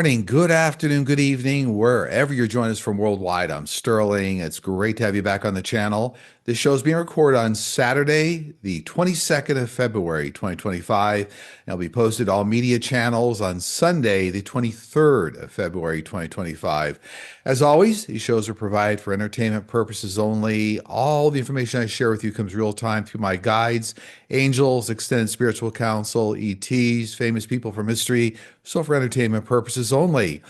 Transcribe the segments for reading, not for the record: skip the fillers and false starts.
morning, good afternoon, good evening, wherever you're joining us from worldwide. I'm Sterling. It's great to have you back on the channel. This show is being recorded on Saturday, the 22nd of February, 2025. And it'll be posted all media channels on Sunday, the 23rd of February, 2025. As always, these shows are provided for entertainment purposes only. All the information I share with you comes real time through my guides, angels, extended spiritual counsel, ETs, famous people from history, so for entertainment purposes only.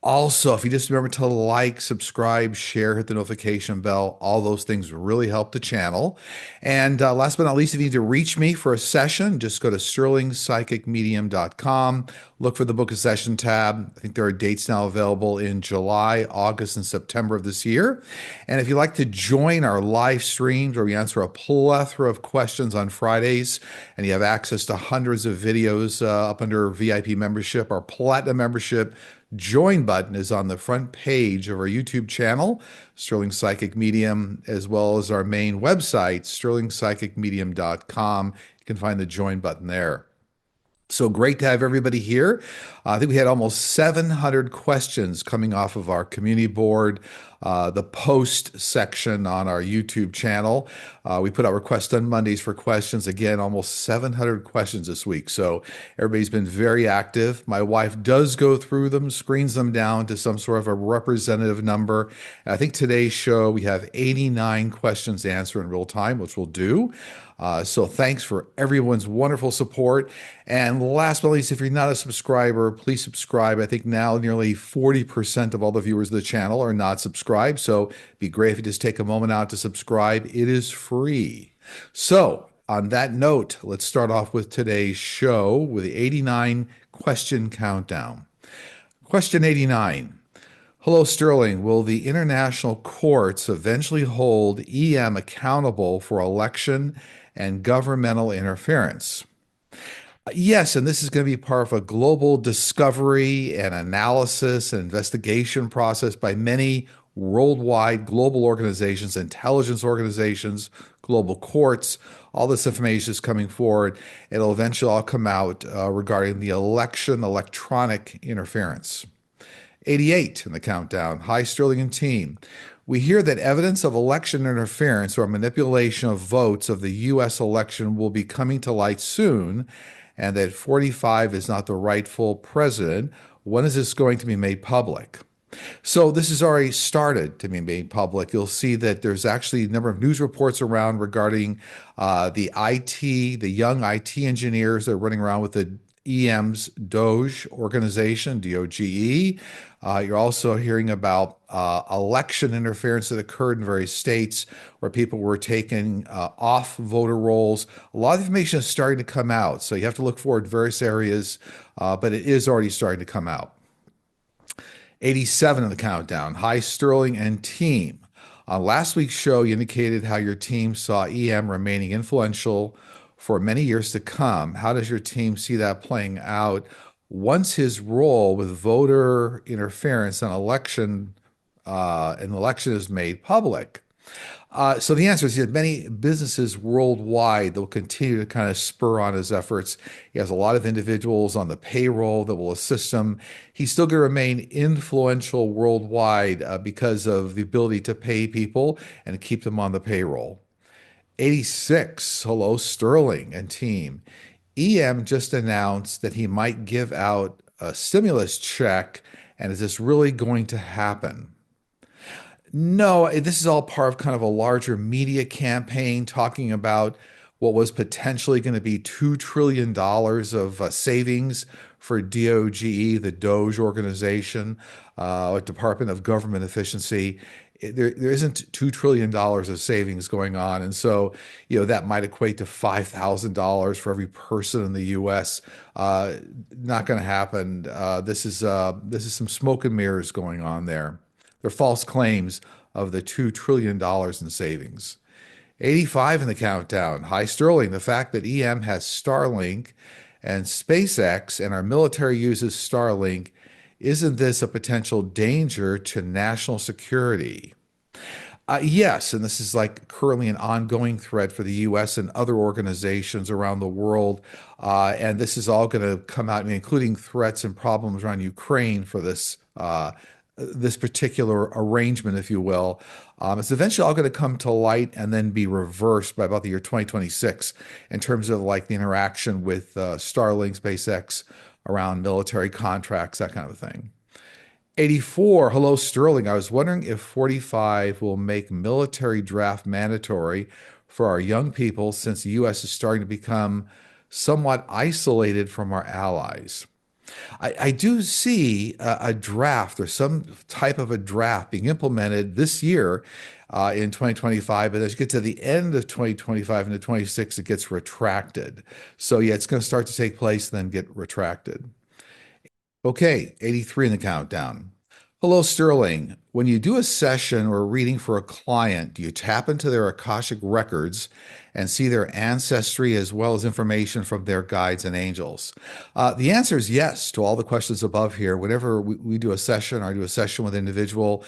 Also, if you just remember to like, subscribe, share, hit the notification bell, all those things really help the channel. And last but not least, if you need to reach me for a session, just go to sterlingpsychicmedium.com. Look for the Book a Session tab. I think there are dates now available in July, August, and September of this year. And if you'd like to join our live streams where we answer a plethora of questions on Fridays, and you have access to hundreds of videos up under VIP membership, our Platinum membership, join button is on the front page of our YouTube channel, Sterling Psychic Medium, as well as our main website, sterlingpsychicmedium.com. You can find the join button there. So great to have everybody here. I think we had almost 700 questions coming off of our community board, the post section on our YouTube channel. We put out requests on Mondays for questions. Again, almost 700 questions this week. So everybody's been very active. My wife does go through them, screens them down to some sort of a representative number. And I think today's show, we have 89 questions to answer in real time, which we'll do. So thanks for everyone's wonderful support. And last but not least, if you're not a subscriber, please subscribe. I think now nearly 40% of all the viewers of the channel are not subscribed. So it'd be great if you just take a moment out to subscribe. It is free. So on that note, let's start off with today's show with the 89 question countdown. Question 89. Hello, Sterling. Will the international courts eventually hold EM accountable for election and governmental interference? Yes, and this is going to be part of a global discovery and analysis and investigation process by many worldwide global organizations, intelligence organizations, global courts. All this information is coming forward. It'll eventually all come out regarding the election electronic interference. 88 in the countdown. Hi, Sterling and team. We hear that evidence of election interference or manipulation of votes of the U.S. election will be coming to light soon, and that 45 is not the rightful president. When is this going to be made public? So this has already started to be made public. You'll see that there's actually a number of news reports around regarding the young IT engineers that are running around with the EM's Doge organization, DOGE. You're also hearing about election interference that occurred in various states where people were taken off voter rolls. A lot of information is starting to come out, so you have to look forward to various areas, but it is already starting to come out. 87 in the countdown. Hi, Sterling and team. On last week's show, you indicated how your team saw EM remaining influential for many years to come. How does your team see that playing out once his role with voter interference and election is made public? So the answer is that many businesses worldwide that will continue to kind of spur on his efforts. He has a lot of individuals on the payroll that will assist him. He's still going to remain influential worldwide because of the ability to pay people and keep them on the payroll. 86. Hello, Sterling and team. EM just announced that he might give out a stimulus check. And is this really going to happen? No, this is all part of kind of a larger media campaign talking about what was potentially going to be $2 trillion of savings for DOGE, the Doge organization, Department of Government Efficiency. There isn't $2 trillion of savings going on. And so, that might equate to $5,000 for every person in the U.S. Not going to happen. This is some smoke and mirrors going on there. They're false claims of the $2 trillion in savings. 85 in the countdown. Hi, Sterling. The fact that EM has Starlink and SpaceX and our military uses Starlink, isn't this a potential danger to national security? Yes, and this is like currently an ongoing threat for the U.S. and other organizations around the world. And this is all going to come out, I mean, including threats and problems around Ukraine for this particular arrangement, if you will. It's eventually all going to come to light and then be reversed by about the year 2026 in terms of like the interaction with Starlink, SpaceX around military contracts, that kind of thing. 84. Hello, Sterling. I was wondering if 45 will make military draft mandatory for our young people since the U.S. is starting to become somewhat isolated from our allies. I do see a draft or some type of a draft being implemented this year in 2025, but as you get to the end of 2025 into 26, it gets retracted. So, yeah, it's going to start to take place and then get retracted. Okay, 83 in the countdown. Hello, Sterling. When you do a session or a reading for a client, do you tap into their Akashic records and see their ancestry as well as information from their guides and angels? The answer is yes to all the questions above here. Whenever we do a session or I do a session with an individual,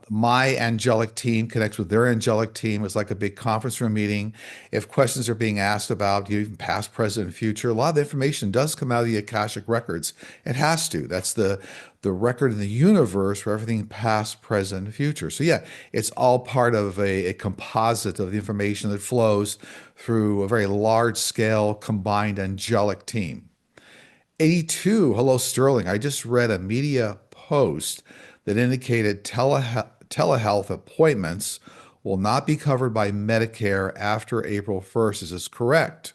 my angelic team connects with their angelic team. It's like a big conference room meeting. If questions are being asked about even past, present, and future, a lot of the information does come out of the Akashic records. It has to. That's the record in the universe for everything past, present, and future. So yeah, it's all part of a composite of the information that flows through a very large scale combined angelic team. 82. Hello, Sterling. I just read a media post that indicated telehealth appointments will not be covered by Medicare after April 1st. Is this correct?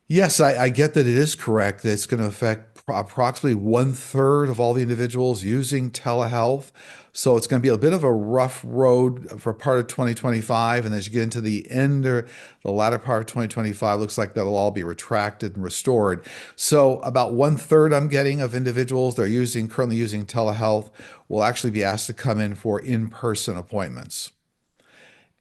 Yes, I get that it is correct that it's going to affect approximately one third of all the individuals using telehealth. So it's going to be a bit of a rough road for part of 2025. And as you get into the end or the latter part of 2025, looks like that'll all be retracted and restored. So about one third I'm getting of individuals that are currently using telehealth will actually be asked to come in for in-person appointments.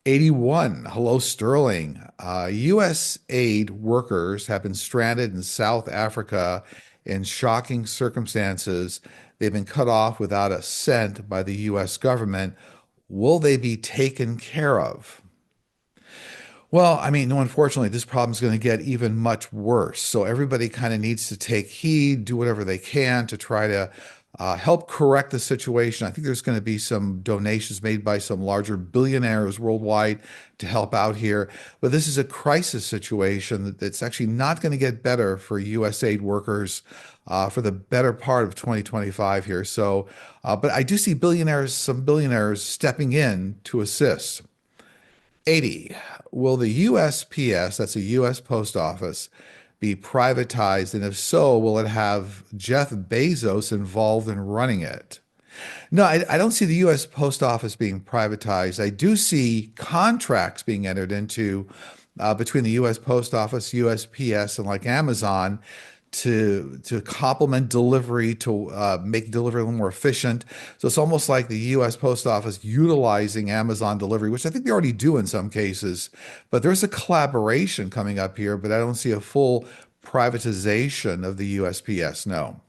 81. Hello, Sterling. U.S. aid workers have been stranded in South Africa in shocking circumstances. They've been cut off without a cent by the U.S. government. Will they be taken care of? Well, I mean, no, unfortunately, this problem is going to get even much worse. So everybody kind of needs to take heed, do whatever they can to try to help correct the situation. I think there's going to be some donations made by some larger billionaires worldwide to help out here. But this is a crisis situation that's actually not going to get better for U.S. aid workers for the better part of 2025 here. So, but I do see some billionaires stepping in to assist. 80. Will the USPS, that's a U.S. Post Office, be privatized? And if so, will it have Jeff Bezos involved in running it? No, I don't see the U.S. Post Office being privatized. I do see contracts being entered into between the U.S. Post Office, USPS, and like Amazon to complement delivery, to make delivery a little more efficient. So it's almost like the U.S. Post Office utilizing Amazon delivery, which I think they already do in some cases. But there's a collaboration coming up here, but I don't see a full privatization of the USPS. No.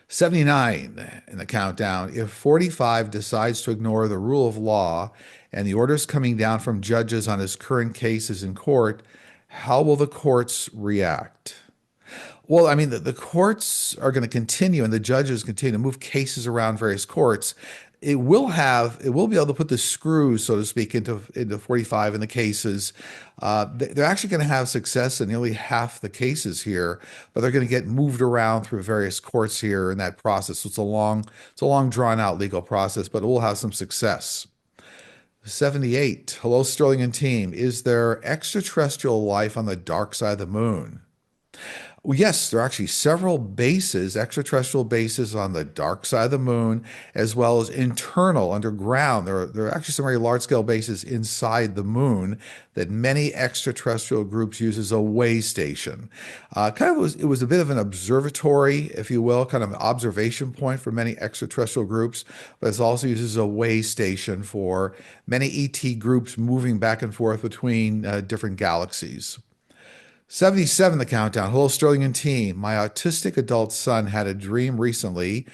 79 in the countdown. If 45 decides to ignore the rule of law and the orders coming down from judges on his current cases in court, how will the courts react? Well, I mean, the courts are going to continue and the judges continue to move cases around various courts. It will be able to put the screws, so to speak, into 45 in the cases. They're actually going to have success in nearly half the cases here, but they're going to get moved around through various courts here in that process. So it's a long drawn out legal process, but it will have some success. 78. Hello, Sterling and team. Is there extraterrestrial life on the dark side of the moon? Well, yes, there are actually several bases, extraterrestrial bases on the dark side of the moon, as well as internal underground. There are actually some very large scale bases inside the moon that many extraterrestrial groups use as a way station. It was a bit of an observatory, if you will, kind of an observation point for many extraterrestrial groups, but it's also used as a way station for many ET groups moving back and forth between different galaxies. 77, the countdown. Hello, Sterling and team. My autistic adult son had a dream recently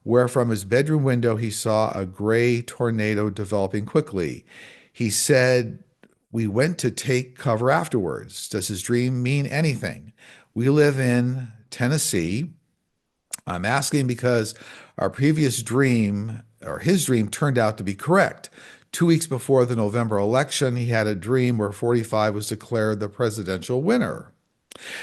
where from his bedroom window he saw a gray tornado developing quickly. He said, "We went to take cover afterwards. Does his dream mean anything? We live in Tennessee. I'm asking because our previous dream, or his dream, turned out to be correct. 2 weeks before the November election, he had a dream where 45 was declared the presidential winner."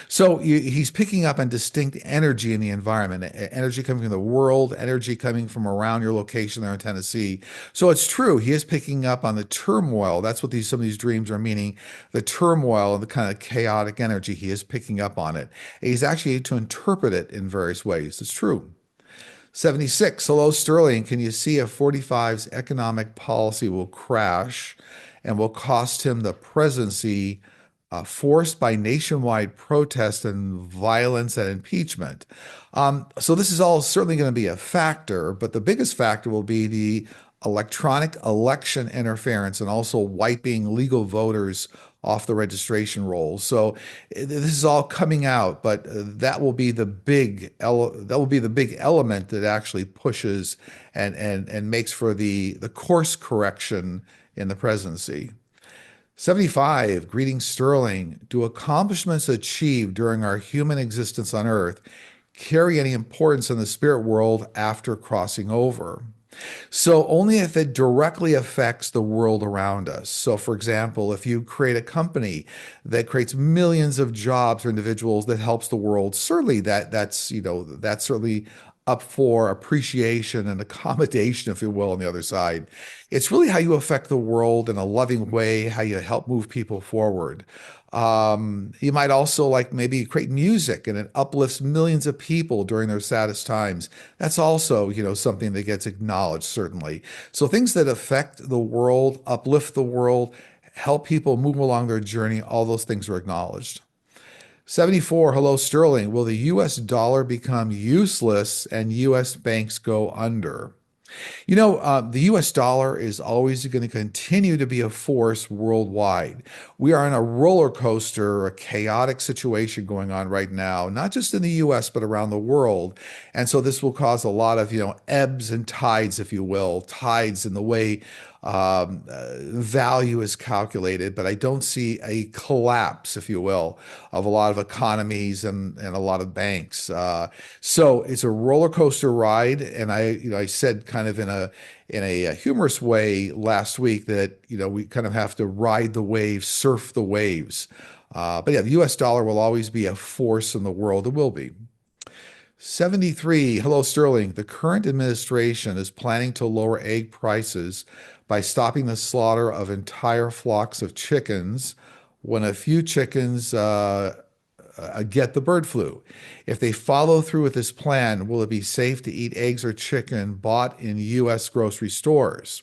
So he's picking up on distinct energy in the environment, energy coming from the world, energy coming from around your location there in Tennessee. So it's true. He is picking up on the turmoil. That's what some of these dreams are meaning, the turmoil and the kind of chaotic energy. He is picking up on it. And he's actually able to interpret it in various ways. It's true. 76. Hello, Sterling. Can you see if 45's economic policy will crash and will cost him the presidency, forced by nationwide protest and violence and impeachment? So this is all certainly going to be a factor, but the biggest factor will be the electronic election interference and also wiping legal voters off the registration rolls. So this is all coming out, but that will be the big element that actually pushes and makes for the course correction in the presidency. 75, greetings Sterling. Do accomplishments achieved during our human existence on Earth carry any importance in the spirit world after crossing over? So only if it directly affects the world around us. So for example, if you create a company that creates millions of jobs for individuals that helps the world, certainly that's certainly up for appreciation and accommodation, if you will, on the other side. It's really how you affect the world in a loving way, how you help move people forward. You might also like maybe create music and it uplifts millions of people during their saddest times. That's also, something that gets acknowledged, certainly. So things that affect the world, uplift the world, help people move along their journey, all those things are acknowledged. 74, hello, Sterling. Will the US dollar become useless and US banks go under? The US dollar is always going to continue to be a force worldwide. We are in a roller coaster, a chaotic situation going on right now, not just in the US, but around the world. And so this will cause a lot of, ebbs and tides, if you will, tides in the way value is calculated, but I don't see a collapse, if you will, of a lot of economies and a lot of banks. So it's a roller coaster ride, and I said kind of in a humorous way last week that we kind of have to ride the waves, surf the waves. But yeah, the U.S. dollar will always be a force in the world. It will be. 73. Hello, Sterling. The current administration is planning to lower egg prices by stopping the slaughter of entire flocks of chickens when a few chickens get the bird flu. If they follow through with this plan, will it be safe to eat eggs or chicken bought in U.S. grocery stores?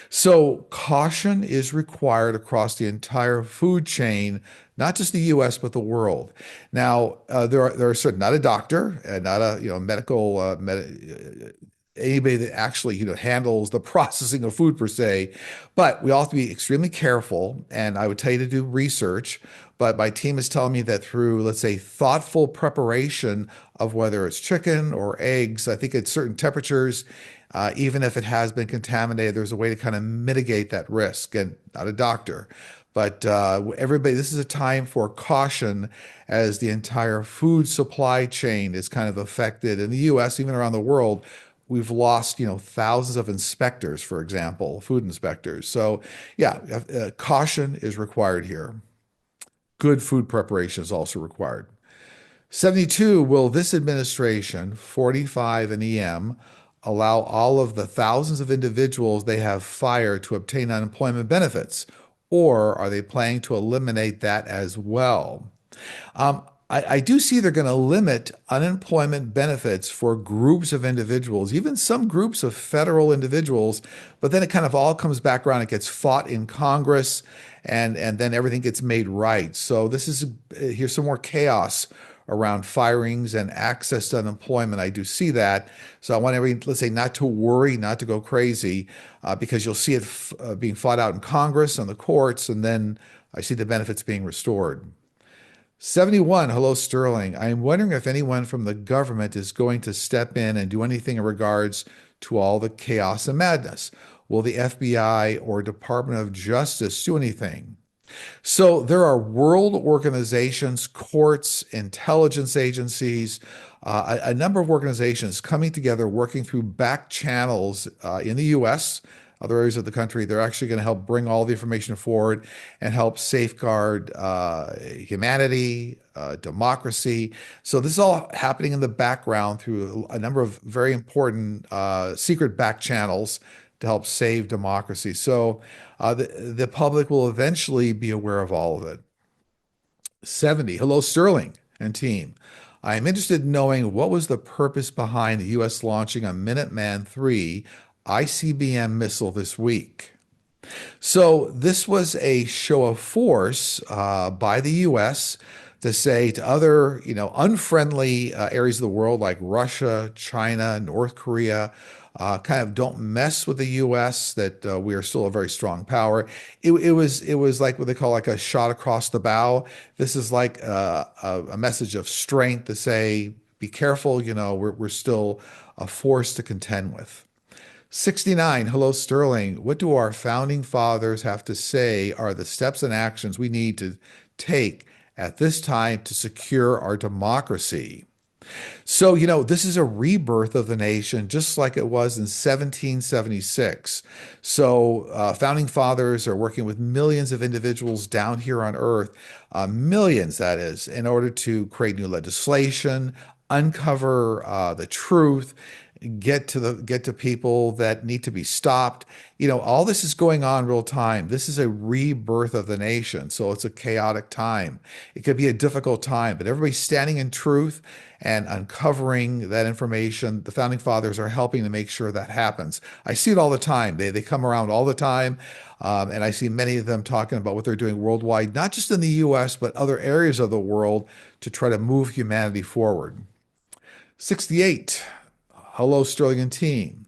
So caution is required across the entire food chain, not just the U.S. but the world. Now, there are certain, not a doctor and not a medical anybody that actually handles the processing of food per se, but we all have to be extremely careful. And I would tell you to do research. But my team is telling me that through, let's say, thoughtful preparation of whether it's chicken or eggs, I think at certain temperatures, even if it has been contaminated, there's a way to kind of mitigate that risk. And not a doctor, but everybody, this is a time for caution as the entire food supply chain is kind of affected in the U.S., even around the world. We've lost, thousands of inspectors, for example, food inspectors. So, yeah, caution is required here. Good food preparation is also required. 72, will this administration, 45 and EM, allow all of the thousands of individuals they have fired to obtain unemployment benefits? Or are they planning to eliminate that as well? I do see they're going to limit unemployment benefits for groups of individuals, even some groups of federal individuals, but then it kind of all comes back around. It gets fought in Congress and then everything gets made right. So here's some more chaos around firings and access to unemployment. I do see that. So I want everybody, let's say, not to worry, not to go crazy, because you'll see it being fought out in Congress and the courts, and then I see the benefits being restored. 71. Hello, Sterling. I'm wondering if anyone from the government is going to step in and do anything in regards to all the chaos and madness. Will the FBI or Department of Justice do anything? So there are world organizations, courts, intelligence agencies, a number of organizations coming together, working through back channels in the US, other areas of the country. They're actually going to help bring all the information forward and help safeguard humanity, democracy. So this is all happening in the background through a number of very important secret back channels to help save democracy. So the public will eventually be aware of all of it. 70. Hello, Sterling and team. I am interested in knowing what was the purpose behind the U.S. launching a Minuteman III ICBM missile this week. So this was a show of force by the U.S. to say to other, unfriendly areas of the world like Russia, China, North Korea, kind of don't mess with the U.S. That we are still a very strong power. It was like what they call like a shot across the bow. This is like a message of strength to say, be careful. We're still a force to contend with. 69. Hello, Sterling. What do our founding fathers have to say are the steps and actions we need to take at this time to secure our democracy? So, this is a rebirth of the nation, just like it was in 1776. So, founding fathers are working with millions of individuals down here on Earth, millions, that is, in order to create new legislation, uncover the truth, get to people that need to be stopped. All this is going on real time. This is a rebirth of the nation. So it's a chaotic time. It could be a difficult time, but everybody's standing in truth and uncovering that information. The founding fathers are helping to make sure that happens. I see it all the time. They come around all the time. And I see many of them talking about what they're doing worldwide, not just in the US, but other areas of the world to try to move humanity forward. 68. Hello, Sterling and team.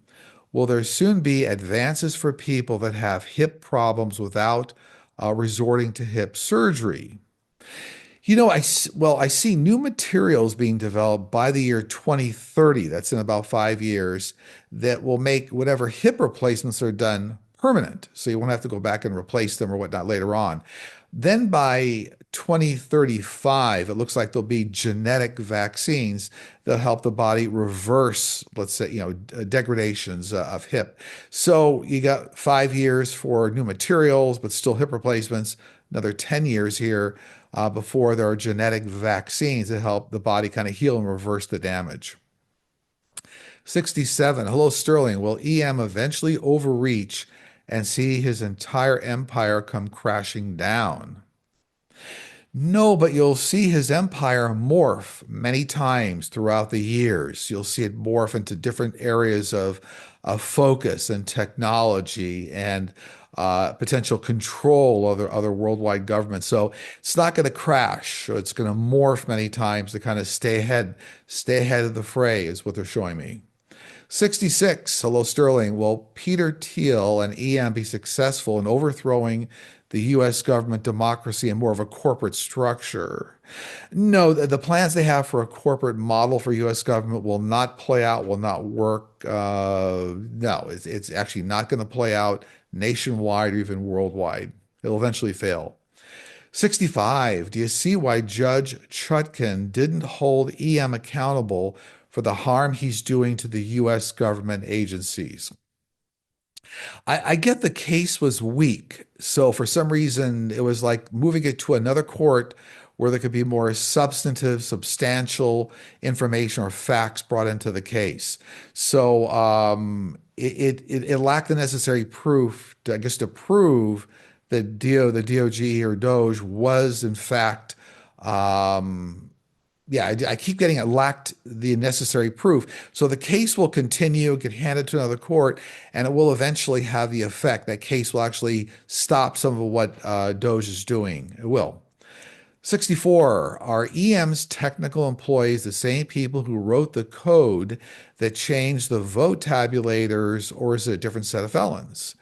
Will there soon be advances for people that have hip problems without resorting to hip surgery? I see new materials being developed by the year 2030. That's in about 5 years that will make whatever hip replacements are done permanent. So you won't have to go back and replace them or whatnot later on. Then by 2035, it looks like there'll be genetic vaccines that help the body reverse, let's say, degradations of hip. So you got 5 years for new materials, but still hip replacements, another 10 years here before there are genetic vaccines that help the body kind of heal and reverse the damage. 67. Hello, Sterling. Will EM eventually overreach and see his entire empire come crashing down? No, but you'll see his empire morph many times throughout the years. You'll see it morph into different areas of focus and technology and potential control of other worldwide governments. So it's not going to crash. It's going to morph many times to kind of stay ahead of the fray, is what they're showing me. 66. Hello, Sterling. Will Peter Thiel and EM be successful in overthrowing the U.S. government democracy and more of a corporate structure? No, the plans they have for a corporate model for U.S. government will not play out, will not work. No, it's actually not going to play out nationwide or even worldwide. It'll eventually fail. 65. Do you see why Judge Chutkan didn't hold EM accountable for the harm he's doing to the U.S. government agencies? I get the case was weak. So for some reason, it was like moving it to another court where there could be more substantive, substantial information or facts brought into the case. So it lacked the necessary proof, I guess, to prove that the DOG or Doge was in fact yeah, I keep getting it lacked the necessary proof. So the case will continue, get handed to another court, and it will eventually have the effect. That case will actually stop some of what Doge is doing. It will. 64. Are EM's technical employees the same people who wrote the code that changed the vote tabulators, or is it a different set of felons?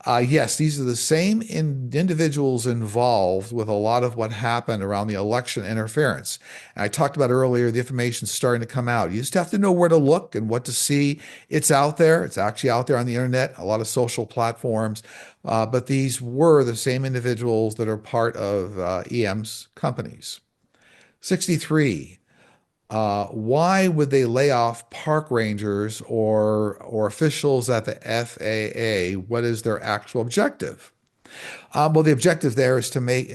Yes, these are the same individuals involved with a lot of what happened around the election interference. And I talked about earlier, the information's starting to come out. You just have to know where to look and what to see. It's out there. It's actually out there on the internet, a lot of social platforms. But these were the same individuals that are part of EM's companies. 63. Why would they lay off park rangers or officials at the FAA? What is their actual objective? Well, the objective there is to make,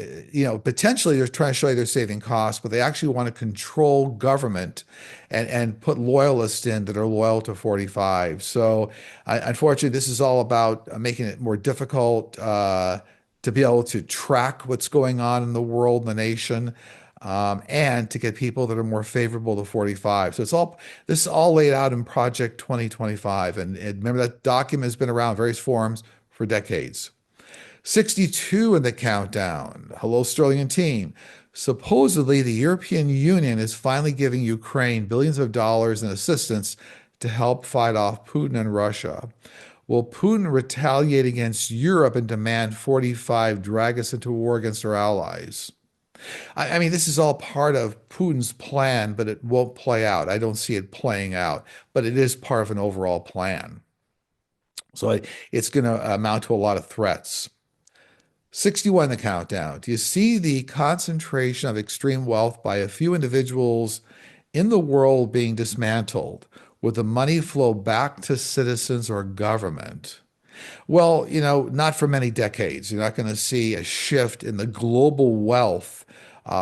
potentially they're trying to show you they're saving costs, but they actually want to control government and put loyalists in that are loyal to 45. So, unfortunately, this is all about making it more difficult to be able to track what's going on in the world, in the nation, and to get people that are more favorable to 45. So this is all laid out in Project 2025. And remember that document has been around in various forms for decades. 62 in the countdown. Hello, Sterling and team. Supposedly, the European Union is finally giving Ukraine billions of dollars in assistance to help fight off Putin and Russia. Will Putin retaliate against Europe and demand 45 drag us into war against our allies? I mean, this is all part of Putin's plan, but it won't play out. I don't see it playing out, but it is part of an overall plan. So it's going to amount to a lot of threats. 61 in the countdown. Do you see the concentration of extreme wealth by a few individuals in the world being dismantled? Would the money flow back to citizens or government? Well, not for many decades. You're not going to see a shift in the global wealth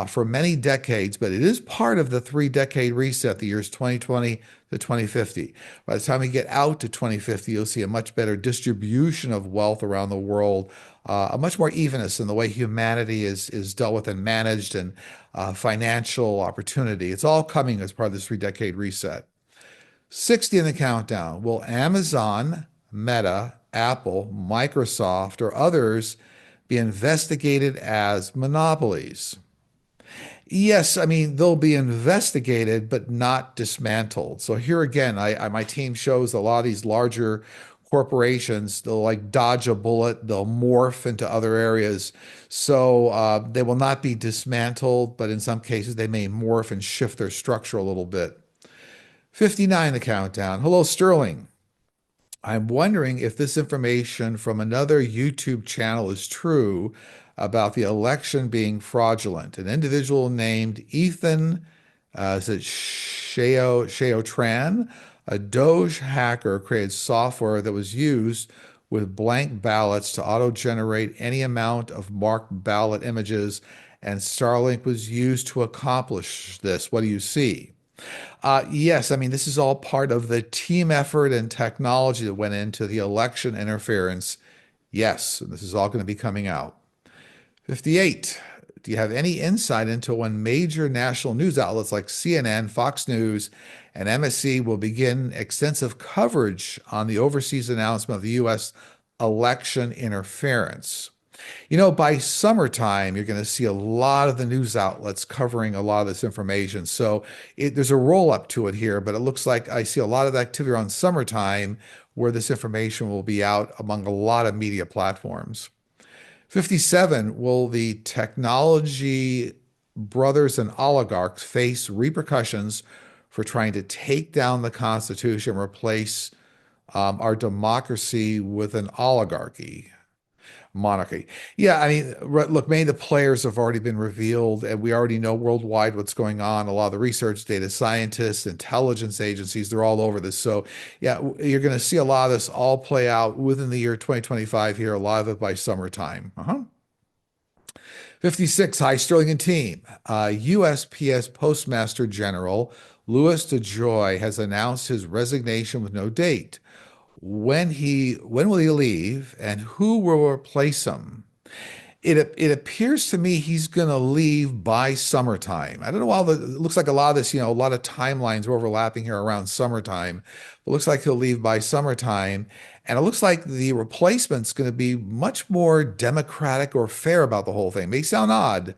for many decades, but it is part of the 3-decade reset, the years 2020 to 2050. By the time we get out to 2050, you'll see a much better distribution of wealth around the world, a much more evenness in the way humanity is dealt with and managed, and financial opportunity. It's all coming as part of this 3-decade reset. 60 in the countdown. Will Amazon, Meta, Apple, Microsoft, or others be investigated as monopolies? Yes, I mean, they'll be investigated, but not dismantled. So here again, my team shows a lot of these larger corporations, they'll like dodge a bullet, they'll morph into other areas. So they will not be dismantled, but in some cases they may morph and shift their structure a little bit. 59, the countdown. Hello, Sterling. I'm wondering if this information from another YouTube channel is true about the election being fraudulent. An individual named Ethan, is it Sheo Tran, a Doge hacker, created software that was used with blank ballots to auto-generate any amount of marked ballot images, and Starlink was used to accomplish this. What do you see? Yes, I mean, this is all part of the team effort and technology that went into the election interference. Yes, this is all going to be coming out. 58. Do you have any insight into when major national news outlets like CNN, Fox News, and MSC will begin extensive coverage on the overseas announcement of the U.S. election interference? By summertime, you're going to see a lot of the news outlets covering a lot of this information. So there's a roll up to it here, but it looks like I see a lot of activity around summertime where this information will be out among a lot of media platforms. 57, will the technology brothers and oligarchs face repercussions for trying to take down the Constitution and replace our democracy with an oligarchy? Monarchy. Yeah, I mean, look, many of the players have already been revealed, and we already know worldwide what's going on. A lot of the research, data scientists, intelligence agencies, they're all over this. So, yeah, you're going to see a lot of this all play out within the year 2025 here, a lot of it by summertime. 56, hi, Sterling and team. USPS Postmaster General Louis DeJoy has announced his resignation with no date. When will he leave, and who will replace him? It appears to me he's going to leave by summertime. I don't know it looks like a lot of this, a lot of timelines are overlapping here around summertime. It looks like he'll leave by summertime, and it looks like the replacement's going to be much more democratic or fair about the whole thing. May sound odd,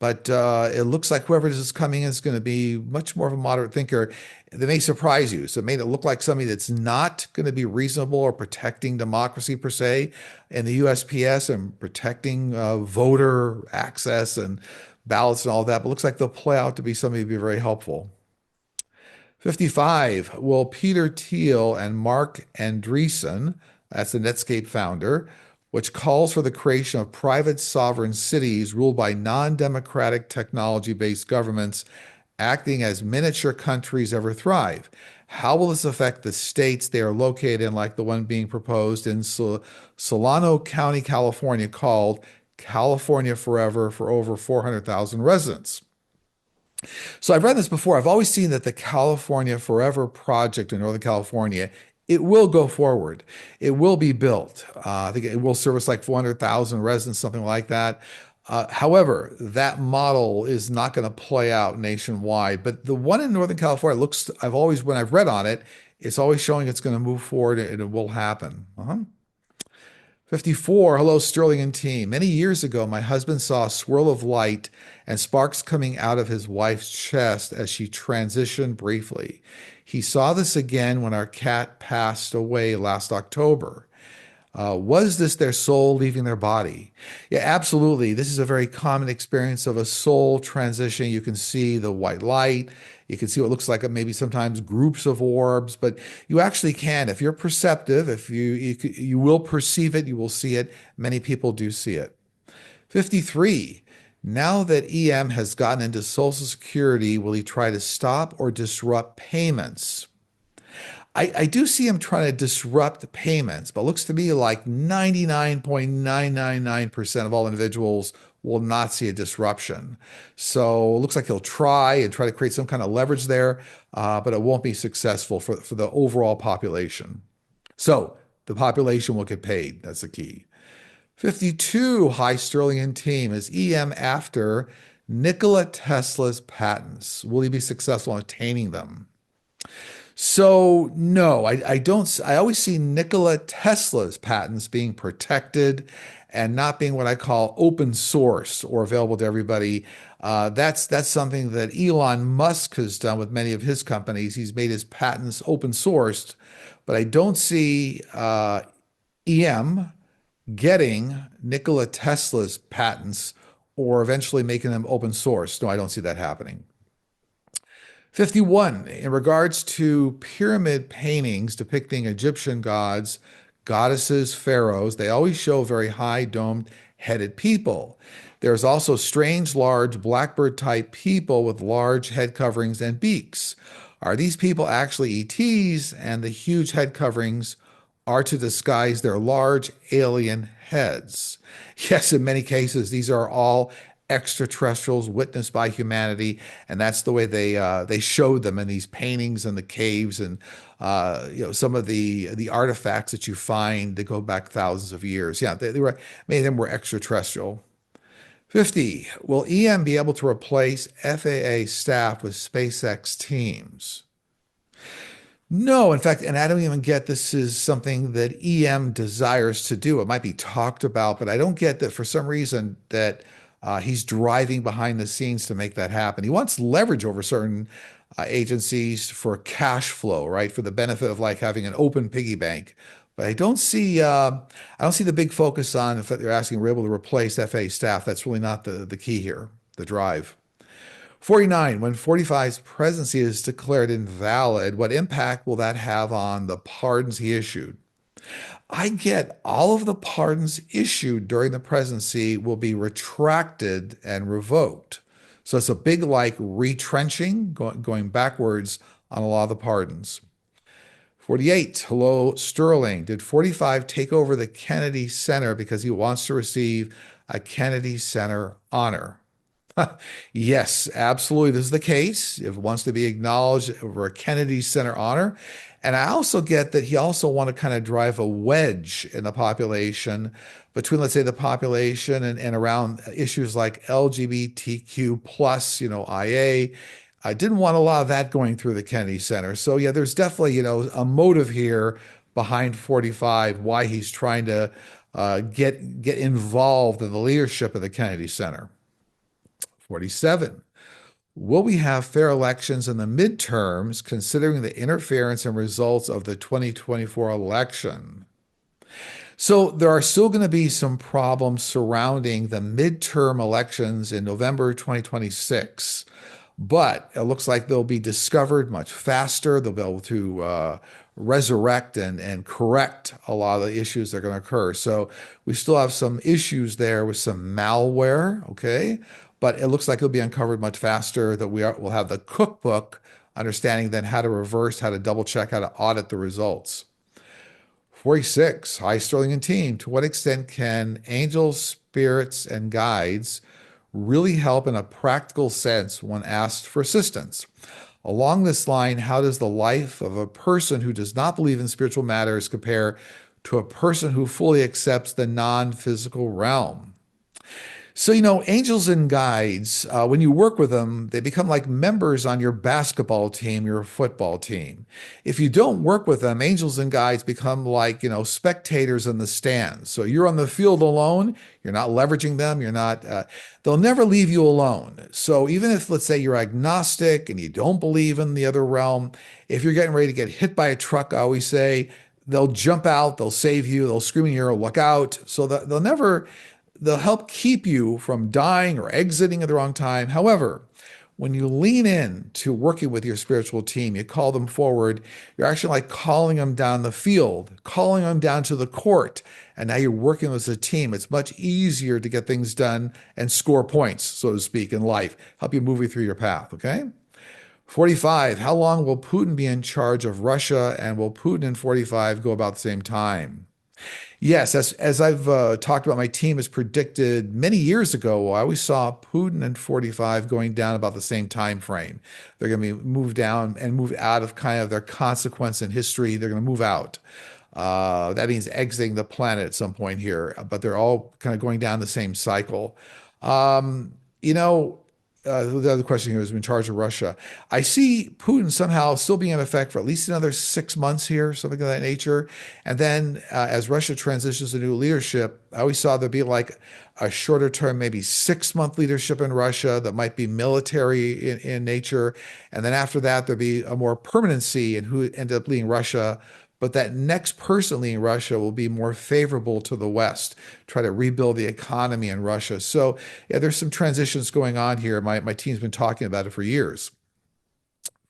But it looks like whoever this is coming in is going to be much more of a moderate thinker. That may surprise you. So it made it look like somebody that's not going to be reasonable or protecting democracy per se in the USPS and protecting voter access and ballots and all that. But looks like they'll play out to be somebody to be very helpful. 55, will Peter Thiel and Mark Andreessen, that's the Netscape founder, which calls for the creation of private sovereign cities ruled by non-democratic technology-based governments acting as miniature countries ever thrive. How will this affect the states they are located in, like the one being proposed in Solano County, California, called California Forever for over 400,000 residents? So I've read this before. I've always seen that the California Forever project in Northern California, it will go forward. It will be built. I think it will service like 400,000 residents, something like that. However, that model is not going to play out nationwide. But the one in Northern California looks, when I've read on it, it's always showing it's going to move forward and it will happen. 54, hello, Sterling and team. Many years ago, my husband saw a swirl of light and sparks coming out of his wife's chest as she transitioned briefly. He saw this again when our cat passed away last October. Was this their soul leaving their body? Yeah, absolutely. This is a very common experience of a soul transition. You can see the white light. You can see what looks like maybe sometimes groups of orbs, but you actually can. If you're perceptive, if you will perceive it, you will see it. Many people do see it. 53. Now that EM has gotten into Social Security, will he try to stop or disrupt payments? I do see him trying to disrupt the payments, but it looks to me like 99.999% of all individuals will not see a disruption. So it looks like he'll try to create some kind of leverage there, but it won't be successful for the overall population. So the population will get paid. That's the key. 52, hi Sterling and team. Is EM after Nikola Tesla's patents? Will he be successful in attaining them? So no, I don't. I always see Nikola Tesla's patents being protected and not being what I call open source or available to everybody. That's something that Elon Musk has done with many of his companies. He's made his patents open sourced, but I don't see EM getting Nikola Tesla's patents or eventually making them open source. No, I don't see that happening. 51, in regards to pyramid paintings depicting Egyptian gods, goddesses, pharaohs, they always show very high domed headed people. There's also strange, large blackbird type people with large head coverings and beaks. Are these people actually ETs and the huge head coverings are to disguise their large alien heads? Yes, in many cases, these are all extraterrestrials witnessed by humanity, and that's the way they showed them in these paintings and the caves and some of the artifacts that you find that go back thousands of years. Yeah, they were many of them were extraterrestrial. 50. Will EM be able to replace FAA staff with SpaceX teams? No, in fact, and I don't even get this is something that EM desires to do. It might be talked about, but I don't get that for some reason that he's driving behind the scenes to make that happen. He wants leverage over certain agencies for cash flow, right? For the benefit of like having an open piggy bank. But I don't see the big focus on if they're asking we're able to replace FA staff. That's really not the key here, the drive. 49, when 45's presidency is declared invalid, what impact will that have on the pardons he issued? I get all of the pardons issued during the presidency will be retracted and revoked. So it's a big like retrenching, going backwards on a lot of the pardons. 48, hello, Sterling. Did 45 take over the Kennedy Center because he wants to receive a Kennedy Center honor? Yes, absolutely. This is the case. If it wants to be acknowledged over a Kennedy Center honor. And I also get that he also want to kind of drive a wedge in the population between, let's say, the population and around issues like LGBTQ plus, IA. I didn't want a lot of that going through the Kennedy Center. So yeah, there's definitely, a motive here behind 45, why he's trying to get involved in the leadership of the Kennedy Center. 47. Will we have fair elections in the midterms considering the interference and results of the 2024 election? So there are still going to be some problems surrounding the midterm elections in November 2026, but it looks like they'll be discovered much faster. They'll be able to resurrect and correct a lot of the issues that are going to occur. So we still have some issues there with some malware, okay? But it looks like it'll be uncovered much faster, that we'll have the cookbook, understanding then how to reverse, how to double check, how to audit the results. 46. Hi, Sterling and team. To what extent can angels, spirits, and guides really help in a practical sense when asked for assistance? Along this line, how does the life of a person who does not believe in spiritual matters compare to a person who fully accepts the non physical realm? So, angels and guides, when you work with them, they become like members on your basketball team, your football team. If you don't work with them, angels and guides become like, spectators in the stands. So you're on the field alone, you're not leveraging them, they'll never leave you alone. So even if, let's say, you're agnostic and you don't believe in the other realm, if you're getting ready to get hit by a truck, I always say, they'll jump out, they'll save you, they'll scream in your ear, look out. So that they'll help keep you from dying or exiting at the wrong time. However, when you lean in to working with your spiritual team, you call them forward, you're actually like calling them down the field, calling them down to the court. And now you're working as a team. It's much easier to get things done and score points, so to speak, in life, help you move you through your path, okay? 45, how long will Putin be in charge of Russia, and will Putin and 45 go about the same time? Yes, as I've talked about, my team has predicted many years ago. I always saw Putin and 45 going down about the same time frame. They're going to be moved down and move out of kind of their consequence in history. They're going to move out. That means exiting the planet at some point here, but they're all kind of going down the same cycle. You know, the other question here is in charge of Russia. I see Putin somehow still being in effect for at least another 6 months here, something of that nature. And then as Russia transitions to new leadership, I always saw there'd be like a shorter term, maybe 6 month leadership in Russia that might be military in nature. And then after that, there'd be a more permanency in who ended up leading Russia. But that next person leading Russia will be more favorable to the West, try to rebuild the economy in Russia. So, yeah, there's some transitions going on here. My team's been talking about it for years.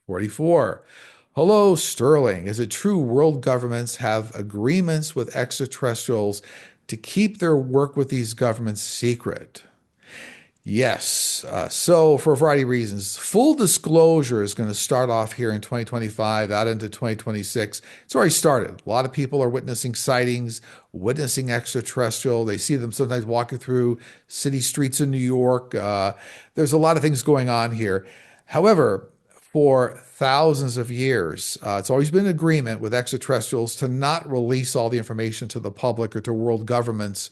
44. Hello, Sterling. Is it true world governments have agreements with extraterrestrials to keep their work with these governments secret? Yes. So, for a variety of reasons, full disclosure is going to start off here in 2025, out into 2026. It's already started. A lot of people are witnessing sightings, witnessing extraterrestrial. They see them sometimes walking through city streets in New York. There's a lot of things going on here. However, for thousands of years, it's always been an agreement with extraterrestrials to not release all the information to the public or to world governments.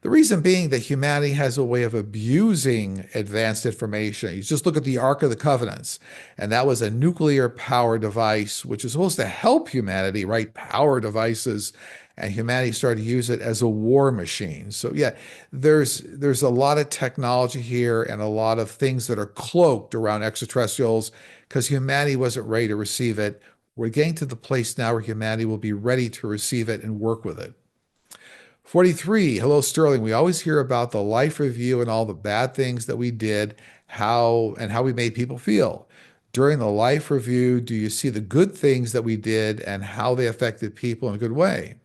The reason being that humanity has a way of abusing advanced information. You just look at the Ark of the Covenants, and that was a nuclear power device, which is supposed to help humanity, right? Power devices, and humanity started to use it as a war machine. So yeah, there's a lot of technology here and a lot of things that are cloaked around extraterrestrials because humanity wasn't ready to receive it. We're getting to the place now where humanity will be ready to receive it and work with it. 43. Hello, Sterling. We always hear about the life review and all the bad things that we did, how we made people feel. During the life review, do you see the good things that we did and how they affected people in a good way?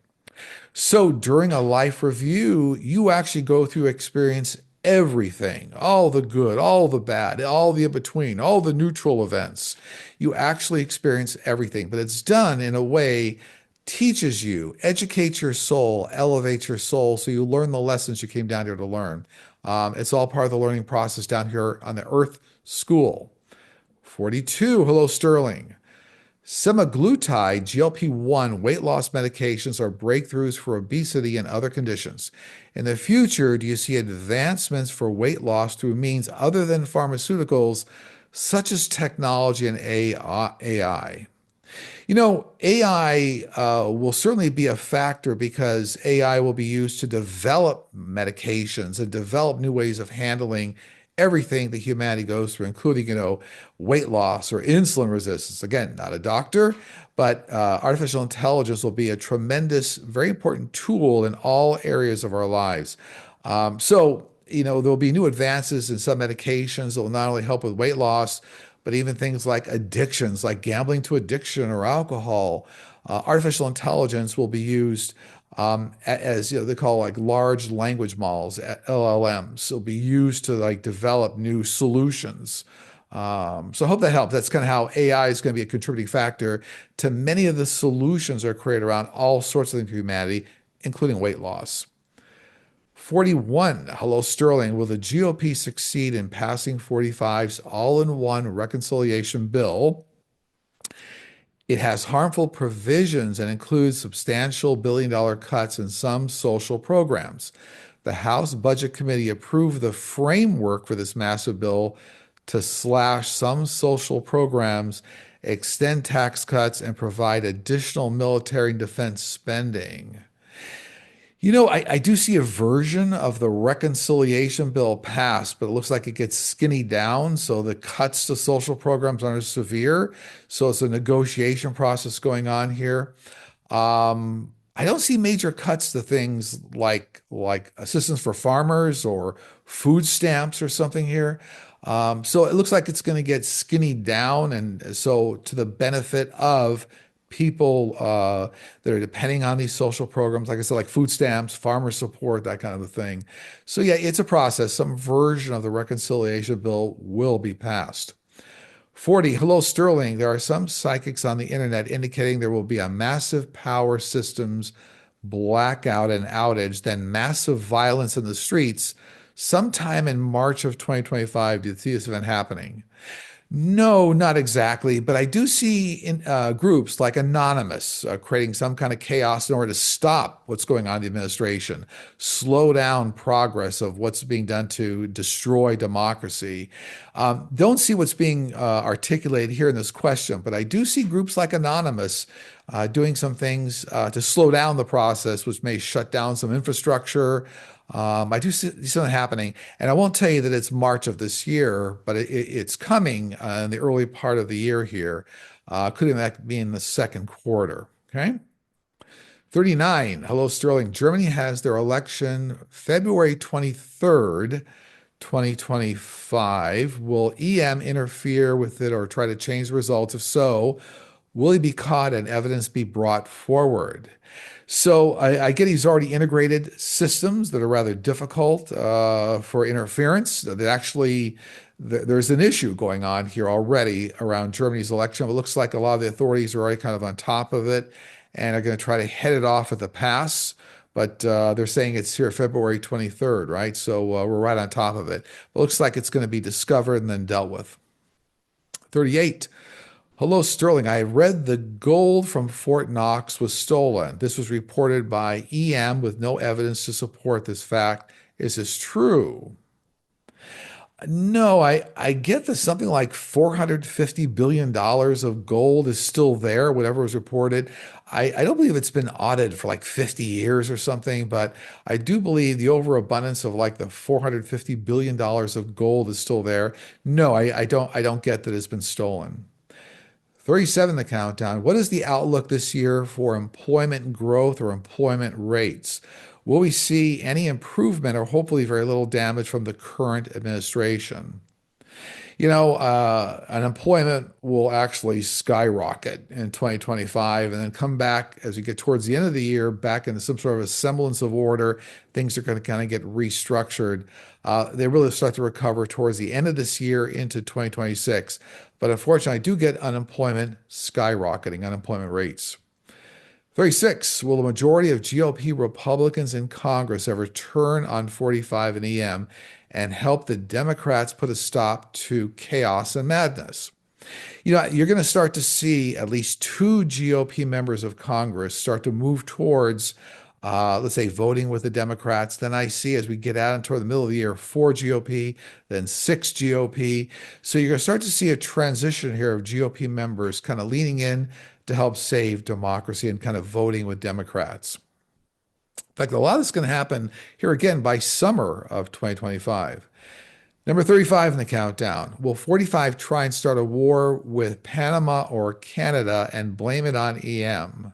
So during a life review, you actually go through experience everything, all the good, all the bad, all the in between, all the neutral events. You actually experience everything, but it's done in a way teaches you, educates your soul, elevates your soul, so you learn the lessons you came down here to learn. It's all part of the learning process down here on the Earth School. 42. Hello, Sterling. Semaglutide, GLP-1 weight loss medications are breakthroughs for obesity and other conditions. In the future, do you see advancements for weight loss through means other than pharmaceuticals, such as technology and AI? AI will certainly be a factor because AI will be used to develop medications and develop new ways of handling everything that humanity goes through, including, weight loss or insulin resistance. Again, not a doctor, but artificial intelligence will be a tremendous, very important tool in all areas of our lives. There'll be new advances in some medications that will not only help with weight loss, but even things like addictions, like gambling to addiction or alcohol. Artificial intelligence will be used as they call like large language models, LLMs. Will be used to like develop new solutions. So I hope that helps. That's kind of how AI is going to be a contributing factor to many of the solutions that are created around all sorts of things for humanity, including weight loss. 41. Hello, Sterling. Will the GOP succeed in passing 45's all-in-one reconciliation bill? It has harmful provisions and includes substantial billion-dollar cuts in some social programs. The House Budget Committee approved the framework for this massive bill to slash some social programs, extend tax cuts, and provide additional military and defense spending. I do see a version of the reconciliation bill passed, but it looks like it gets skinny down. So the cuts to social programs aren't as severe. So it's a negotiation process going on here. I don't see major cuts to things like assistance for farmers or food stamps or something here. So it looks like it's going to get skinny down, and so to the benefit of people that are depending on these social programs, like I said, like food stamps, farmer support, that kind of a thing. So yeah, it's a process. Some version of the reconciliation bill will be passed. 40. Hello, Sterling. There are some psychics on the internet indicating there will be a massive power systems blackout and outage, then massive violence in the streets sometime in March of 2025. Do you see this event happening? No, not exactly, but I do see groups like Anonymous creating some kind of chaos in order to stop what's going on in the administration, slow down progress of what's being done to destroy democracy. Don't see what's being articulated here in this question, but I do see groups like Anonymous doing some things to slow down the process, which may shut down some infrastructure. I do see something happening, and I won't tell you that it's March of this year, but it's coming in the early part of the year here. Could in fact be in the second quarter. Okay. 39. Hello, Sterling. Germany has their election February 23rd, 2025. Will EM interfere with it or try to change the results? If so, will he be caught and evidence be brought forward? So I get he's already integrated systems that are rather difficult for interference. That actually, there's an issue going on here already around Germany's election. It looks like a lot of the authorities are already kind of on top of it and are going to try to head it off at the pass. But they're saying it's here February 23rd, right? So we're right on top of it. It looks like it's going to be discovered and then dealt with. 38. Hello, Sterling. I read the gold from Fort Knox was stolen. This was reported by EM with no evidence to support this fact. Is this true? No, I get that something like $450 billion of gold is still there, whatever was reported. I don't believe it's been audited for like 50 years or something, but I do believe the overabundance of like the $450 billion of gold is still there. No, I don't get that it's been stolen. 37, the countdown. What is the outlook this year for employment growth or employment rates? Will we see any improvement or hopefully very little damage from the current administration? Unemployment will actually skyrocket in 2025 and then come back as we get towards the end of the year, back into some sort of a semblance of order. Things are going to kind of get restructured. They really start to recover towards the end of this year into 2026. But unfortunately, I do get unemployment skyrocketing, unemployment rates. 36. Will the majority of GOP Republicans in Congress ever turn on 45 and EM and help the Democrats put a stop to chaos and madness? You're going to start to see at least two GOP members of Congress start to move towards, let's say, voting with the Democrats. Then I see as we get out toward the middle of the year, four GOP, then six GOP. So you're going to start to see a transition here of GOP members kind of leaning in to help save democracy and kind of voting with Democrats. In fact, a lot of this is going to happen here again by summer of 2025. Number 35 in the countdown. Will 45 try and start a war with Panama or Canada and blame it on EM?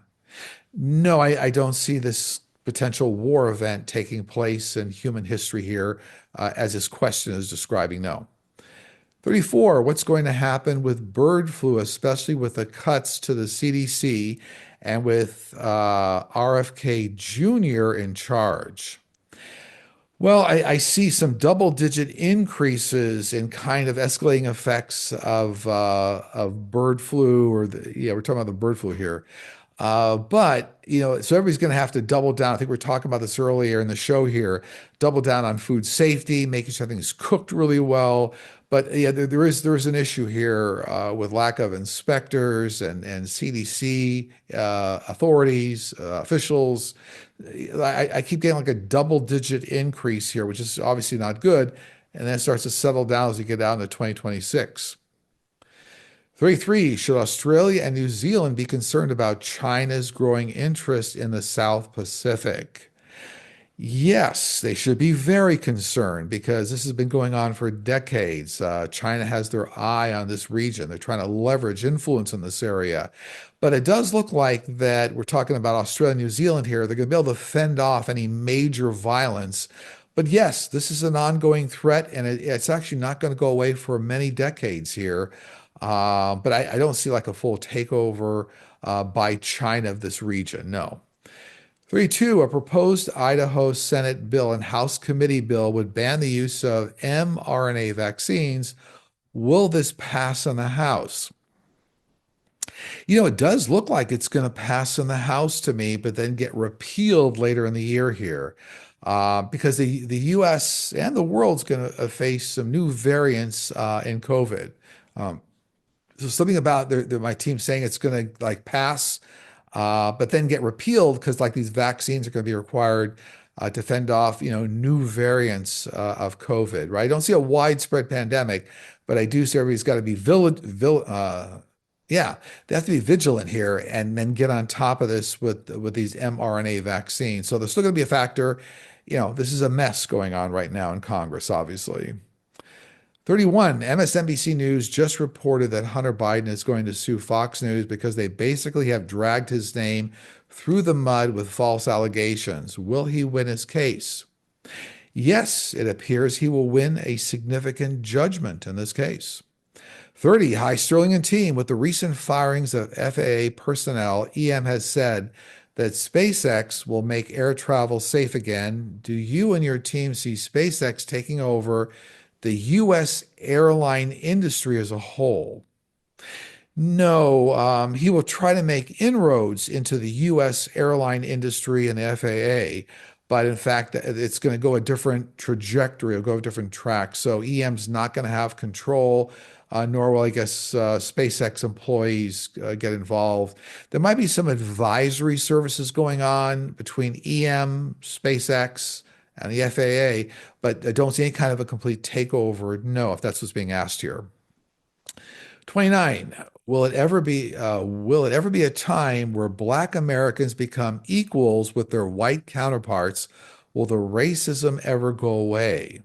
No, I don't see this potential war event taking place in human history here, as this question is describing. No. 34, what's going to happen with bird flu, especially with the cuts to the CDC and with RFK Jr. in charge? Well, I see some double-digit increases in kind of escalating effects of bird flu, or yeah, we're talking about the bird flu here. But so everybody's going to have to double down. I think we are talking about this earlier in the show here. Double down on food safety, making sure things cooked really well. But yeah, there is an issue here with lack of inspectors and CDC authorities, officials. I keep getting like a double-digit increase here, which is obviously not good. And then it starts to settle down as we get out into 2026. 33, should Australia and New Zealand be concerned about China's growing interest in the South Pacific? Yes, they should be very concerned because this has been going on for decades. China has their eye on this region. They're trying to leverage influence in this area. But it does look like that we're talking about Australia and New Zealand here. They're going to be able to fend off any major violence. But yes, this is an ongoing threat, and it's actually not going to go away for many decades here. But I don't see like a full takeover by China of this region. No. 32, a proposed Idaho Senate bill and House committee bill would ban the use of mRNA vaccines. Will this pass in the House? It does look like it's going to pass in the House to me, but then get repealed later in the year here. Because the US and the world's going to face some new variants in COVID. Um, so something about my team saying it's going to like pass, but then get repealed because like these vaccines are going to be required to fend off new variants of COVID. Right? I don't see a widespread pandemic, but I do see everybody's got to be yeah, they have to be vigilant here and then get on top of this with these mRNA vaccines. So there's still going to be a factor. This is a mess going on right now in Congress, obviously. 31, MSNBC News just reported that Hunter Biden is going to sue Fox News because they basically have dragged his name through the mud with false allegations. Will he win his case? Yes, it appears he will win a significant judgment in this case. 30, hi Sterling and team. With the recent firings of FAA personnel, EM has said that SpaceX will make air travel safe again. Do you and your team see SpaceX taking over the U.S. airline industry as a whole? No, he will try to make inroads into the U.S. airline industry and the FAA, but in fact, it's going to go a different trajectory. It'll go a different track. So EM's not going to have control, nor will, I guess, SpaceX employees get involved. There might be some advisory services going on between EM, SpaceX, and the FAA, but I don't see any kind of a complete takeover. No, if that's what's being asked here. 29. Will it ever be a time where Black Americans become equals with their white counterparts? Will the racism ever go away?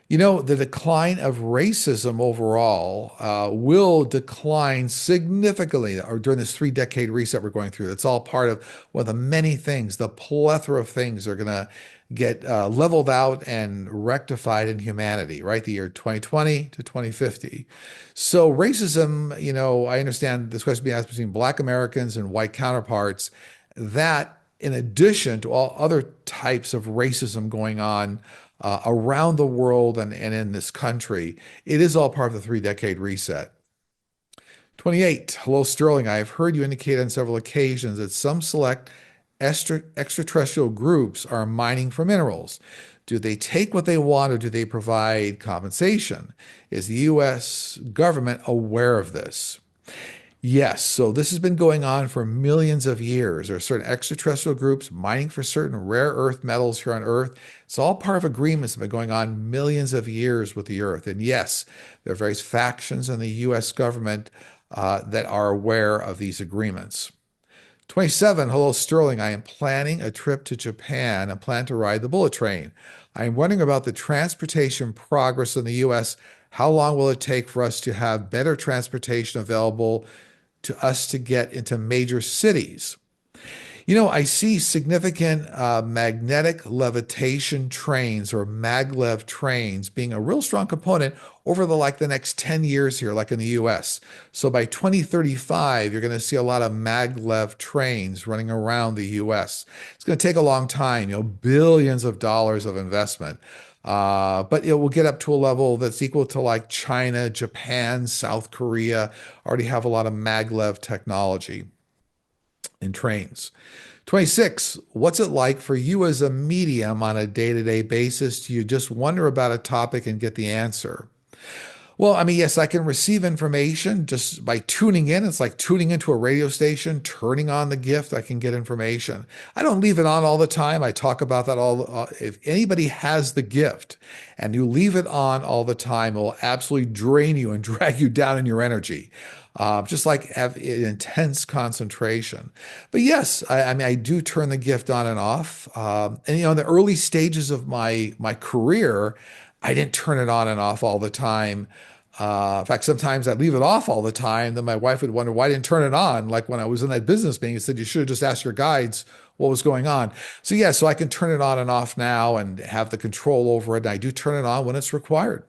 The decline of racism overall will decline significantly or during this 3-decade reset we're going through. It's all part of one of the many things, the plethora of things are going to get leveled out and rectified in humanity, right? The year 2020 to 2050. So racism, I understand this question being asked between Black Americans and white counterparts. That, in addition to all other types of racism going on around the world and in this country, it is all part of the 3-decade reset. 28. Hello, Sterling. I have heard you indicate on several occasions that some select extraterrestrial groups are mining for minerals. Do they take what they want or do they provide compensation? Is the U.S. government aware of this? Yes, so this has been going on for millions of years. There are certain extraterrestrial groups mining for certain rare earth metals here on Earth. It's all part of agreements that have been going on millions of years with the Earth. And yes, there are various factions in the U.S. government that are aware of these agreements. 27, hello Sterling. I am planning a trip to Japan and plan to ride the bullet train. I am wondering about the transportation progress in the US. How long will it take for us to have better transportation available to us to get into major cities? I see significant magnetic levitation trains or maglev trains being a real strong component over the next 10 years here, like in the US. So by 2035, you're going to see a lot of maglev trains running around the US. It's going to take a long time, billions of dollars of investment. But it will get up to a level that's equal to like China, Japan, South Korea already have a lot of maglev technology in trains. 26, what's it like for you as a medium on a day-to-day basis? Do you just wonder about a topic and get the answer? Well, I mean, yes, I can receive information just by tuning in. It's like tuning into a radio station, turning on the gift. I can get information. I don't leave it on all the time. I talk about that all. If anybody has the gift and you leave it on all the time, it will absolutely drain you and drag you down in your energy. Just like have intense concentration. But yes, I mean, I do turn the gift on and off. And in the early stages of my career, I didn't turn it on and off all the time. In fact, sometimes I'd leave it off all the time. Then my wife would wonder why I didn't turn it on. Like when I was in that business meeting, it said you should have just asked your guides what was going on. So yeah, so I can turn it on and off now and have the control over it. And I do turn it on when it's required.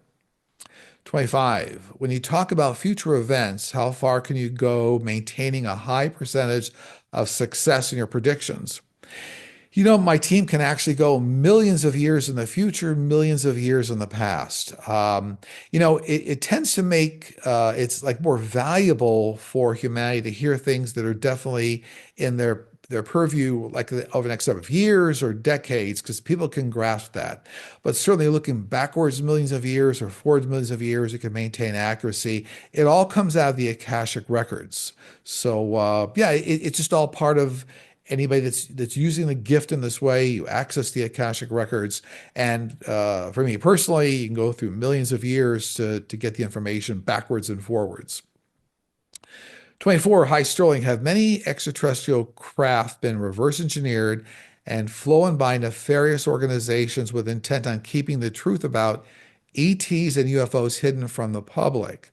25. When you talk about future events, how far can you go maintaining a high percentage of success in your predictions? My team can actually go millions of years in the future, millions of years in the past. It tends to make it's like more valuable for humanity to hear things that are definitely in their purview, like over the next number of years or decades, because people can grasp that. But certainly looking backwards millions of years or forwards millions of years, it can maintain accuracy. It all comes out of the Akashic records. So yeah, it's just all part of anybody that's using the gift in this way. You access the Akashic records, and for me personally, you can go through millions of years to get the information backwards and forwards. 24, hi Sterling. Have many extraterrestrial craft been reverse engineered and flown by nefarious organizations with intent on keeping the truth about ETs and UFOs hidden from the public?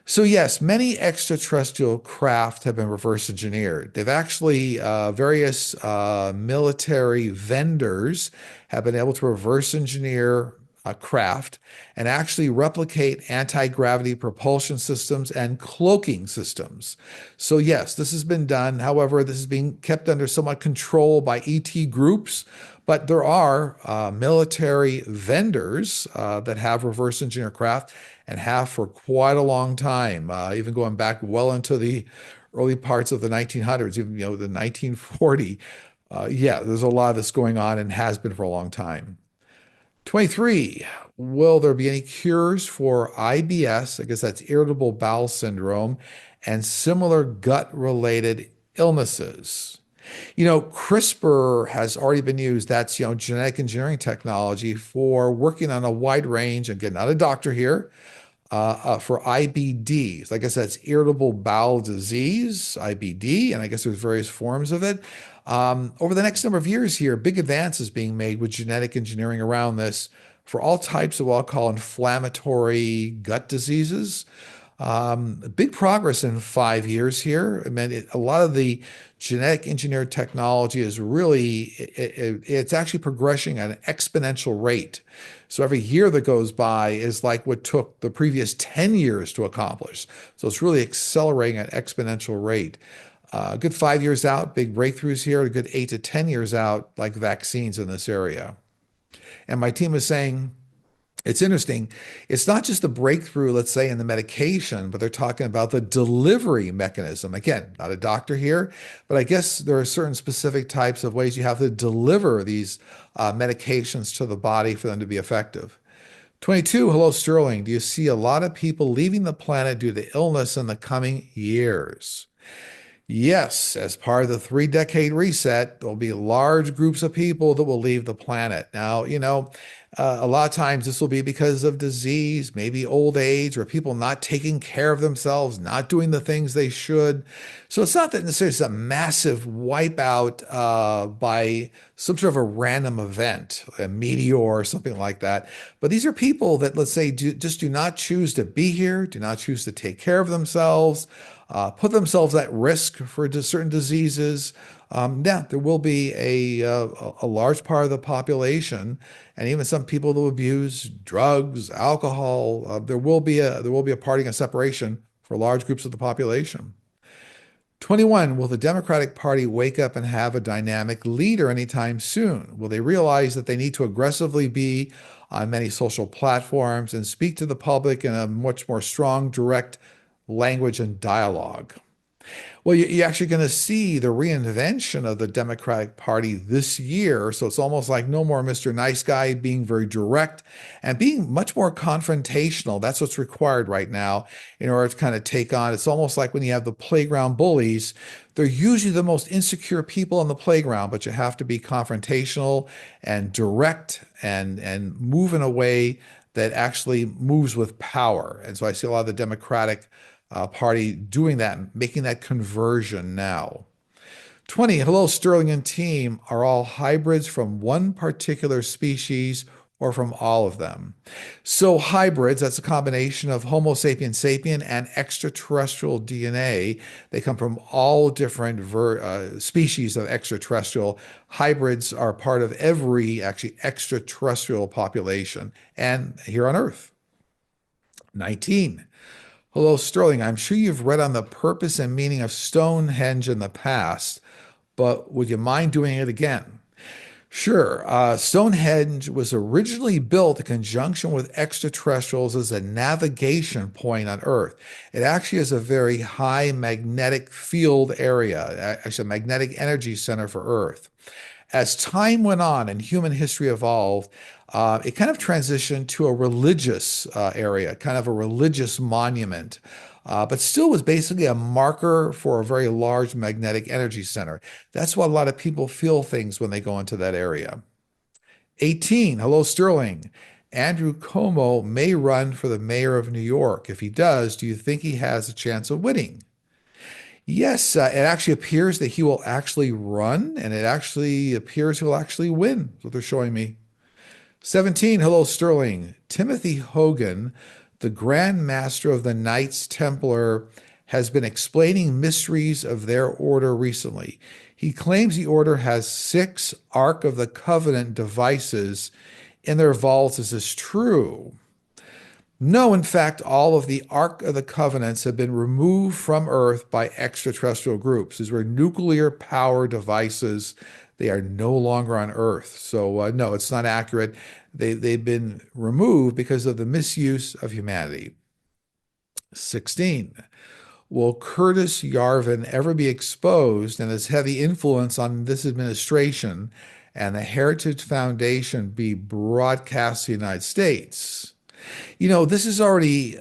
So yes, many extraterrestrial craft have been reverse engineered. They've actually, various military vendors have been able to reverse engineer a craft and actually replicate anti-gravity propulsion systems and cloaking systems. So yes, this has been done. However, this is being kept under somewhat control by ET groups, but there are military vendors that have reverse engineered craft and have for quite a long time, even going back well into the early parts of the 1900s, even the 1940. Yeah, there's a lot of this going on and has been for a long time. 23, will there be any cures for IBS? I guess that's irritable bowel syndrome and similar gut-related illnesses. CRISPR has already been used. That's, genetic engineering technology for working on a wide range. Again, not a doctor here, for IBDs. Like I said, it's irritable bowel disease, IBD, and I guess there's various forms of it. Over the next number of years here, big advances being made with genetic engineering around this for all types of what I'll call inflammatory gut diseases. Big progress in 5 years here. I mean, a lot of the genetic engineered technology is really, it's actually progressing at an exponential rate. So every year that goes by is like what took the previous 10 years to accomplish. So it's really accelerating at an exponential rate. A good 5 years out, big breakthroughs here. A good 8 to 10 years out, like vaccines in this area. And my team is saying, it's interesting. It's not just the breakthrough, let's say, in the medication, but they're talking about the delivery mechanism. Again, not a doctor here, but I guess there are certain specific types of ways you have to deliver these medications to the body for them to be effective. 22, hello, Sterling. Do you see a lot of people leaving the planet due to illness in the coming years? Yes, as part of the 3 decade reset, there'll be large groups of people that will leave the planet. Now, a lot of times this will be because of disease, maybe old age, or people not taking care of themselves, not doing the things they should. So it's not that necessarily it's a massive wipeout by some sort of a random event, a meteor or something like that. But these are people that, let's say, just do not choose to be here, do not choose to take care of themselves, put themselves at risk for certain diseases. Yeah, there will be a large part of the population, and even some people who abuse drugs, alcohol. There will be a parting and separation for large groups of the population. 21, will the Democratic Party wake up and have a dynamic leader anytime soon? Will they realize that they need to aggressively be on many social platforms and speak to the public in a much more strong, direct language and dialogue? Well, you're actually going to see the reinvention of the Democratic Party this year. So it's almost like no more Mr. Nice Guy, being very direct and being much more confrontational. That's what's required right now in order to kind of take on. It's almost like when you have the playground bullies, they're usually the most insecure people on the playground, but you have to be confrontational and direct and move in a way that actually moves with power. And so I see a lot of the Democratic Party doing that, making that conversion now. 20, hello, Sterling and team, are all hybrids from one particular species or from all of them? So, hybrids, that's a combination of Homo sapiens sapien and extraterrestrial DNA. They come from all different species of extraterrestrial. Hybrids are part of every actually extraterrestrial population and here on Earth. 19, hello, Sterling. I'm sure you've read on the purpose and meaning of Stonehenge in the past, but would you mind doing it again? Sure. Stonehenge was originally built in conjunction with extraterrestrials as a navigation point on Earth. It actually is a very high magnetic field area, actually a magnetic energy center for Earth. As time went on and human history evolved, it kind of transitioned to a religious area, kind of a religious monument, but still was basically a marker for a very large magnetic energy center. That's why a lot of people feel things when they go into that area. 18, hello, Sterling. Andrew Cuomo may run for the mayor of New York. If he does, do you think he has a chance of winning? Yes, it actually appears that he will actually run, and it actually appears he'll actually win. That's what they're showing me. 17, hello, Sterling. Timothy Hogan, the Grand Master of the Knights Templar, has been explaining mysteries of their order recently. He claims the order has 6 Ark of the Covenant devices in their vaults. Is this true? No, in fact, all of the Ark of the Covenants have been removed from Earth by extraterrestrial groups. These were nuclear power devices. They are no longer on Earth. So, no, it's not accurate. They've been removed because of the misuse of humanity. 16. Will Curtis Yarvin ever be exposed and his heavy influence on this administration and the Heritage Foundation be broadcast to the United States? This has already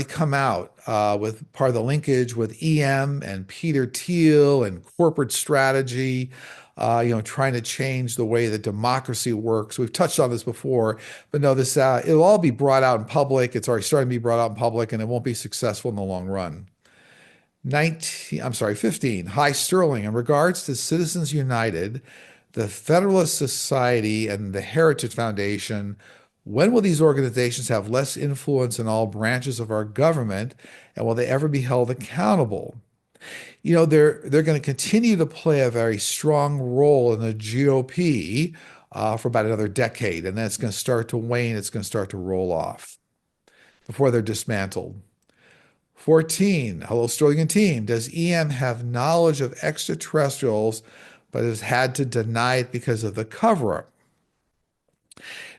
come out with part of the linkage with EM and Peter Thiel and corporate strategy. Trying to change the way that democracy works. We've touched on this before, but no, this it'll all be brought out in public. It's already starting to be brought out in public, and it won't be successful in the long run. 15. Hi, Sterling. In regards to Citizens United, the Federalist Society, and the Heritage Foundation, when will these organizations have less influence in all branches of our government, and will they ever be held accountable? They're going to continue to play a very strong role in the GOP for about another decade, and then it's going to start to wane. It's going to start to roll off before they're dismantled. 14, hello, Sterling and team. Does EM have knowledge of extraterrestrials, but has had to deny it because of the cover-up?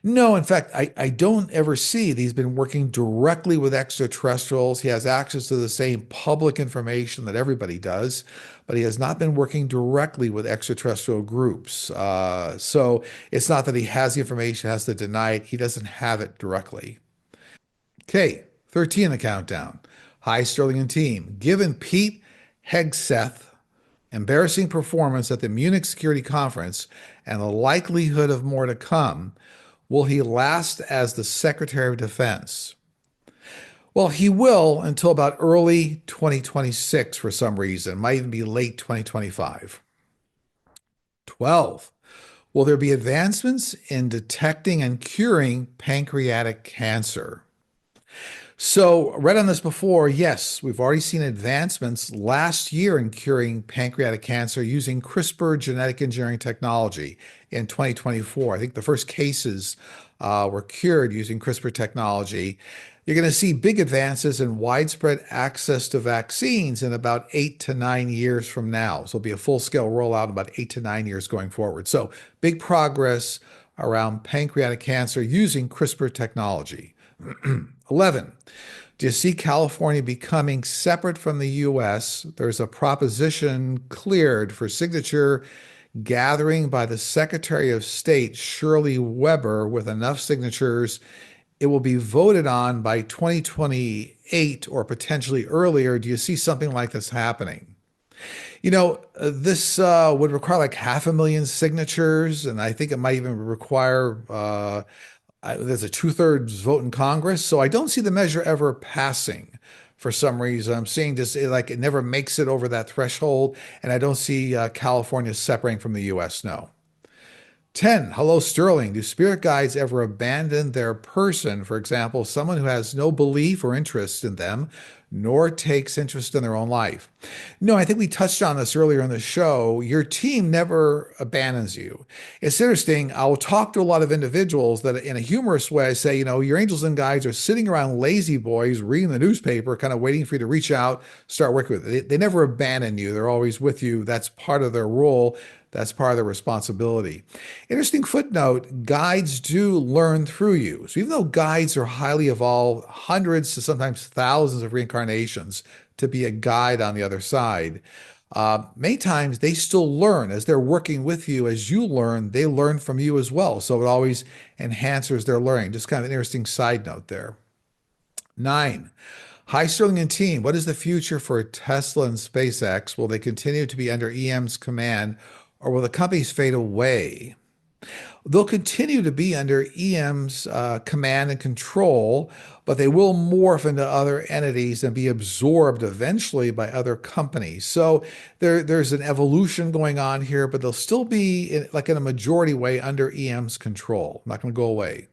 No, in fact, I don't ever see that he's been working directly with extraterrestrials. He has access to the same public information that everybody does, but he has not been working directly with extraterrestrial groups. So it's not that he has the information, has to deny it. He doesn't have it directly. Okay, 13 in the countdown. Hi, Sterling and team. Given Pete Hegseth embarrassing performance at the Munich Security Conference, and the likelihood of more to come, will he last as the Secretary of Defense? Well, he will until about early 2026 for some reason. Might even be late 2025. 12. Will there be advancements in detecting and curing pancreatic cancer? So, read on this before. Yes, we've already seen advancements last year in curing pancreatic cancer using CRISPR genetic engineering technology in 2024. I think the first cases were cured using CRISPR technology. You're going to see big advances in widespread access to vaccines in about 8 to 9 years from now. So, it'll be a full scale rollout in about 8 to 9 years going forward. So, big progress around pancreatic cancer using CRISPR technology. 11. Do you see California becoming separate from the US? There's a proposition cleared for signature gathering by the Secretary of State, Shirley Weber, with enough signatures. It will be voted on by 2028 or potentially earlier. Do you see something like this happening? This would require like 500,000 signatures, and I think it might even require there's a two-thirds vote in Congress, so I don't see the measure ever passing for some reason. I'm seeing just like it never makes it over that threshold, and I don't see California separating from the U.S. No. 10. Hello, Sterling. Do spirit guides ever abandon their person? For example, someone who has no belief or interest in them, nor takes interest in their own life. No, I think we touched on this earlier in the show. Your team never abandons you. It's interesting. I'll talk to a lot of individuals that in a humorous way, I say, your angels and guides are sitting around lazy boys reading the newspaper, kind of waiting for you to reach out, start working with it. They never abandon you. They're always with you. That's part of their role. That's part of their responsibility. Interesting footnote, guides do learn through you. So even though guides are highly evolved, hundreds to sometimes thousands of reincarnations to be a guide on the other side, many times they still learn as they're working with you. As you learn, they learn from you as well. So it always enhances their learning. Just kind of an interesting side note there. 9. Hi, Sterling and team. What is the future for Tesla and SpaceX? Will they continue to be under EM's command, or will the companies fade away? They'll continue to be under EM's command and control, but they will morph into other entities and be absorbed eventually by other companies. So there's an evolution going on here, but they'll still be like in a majority way under EM's control. Not going to go away.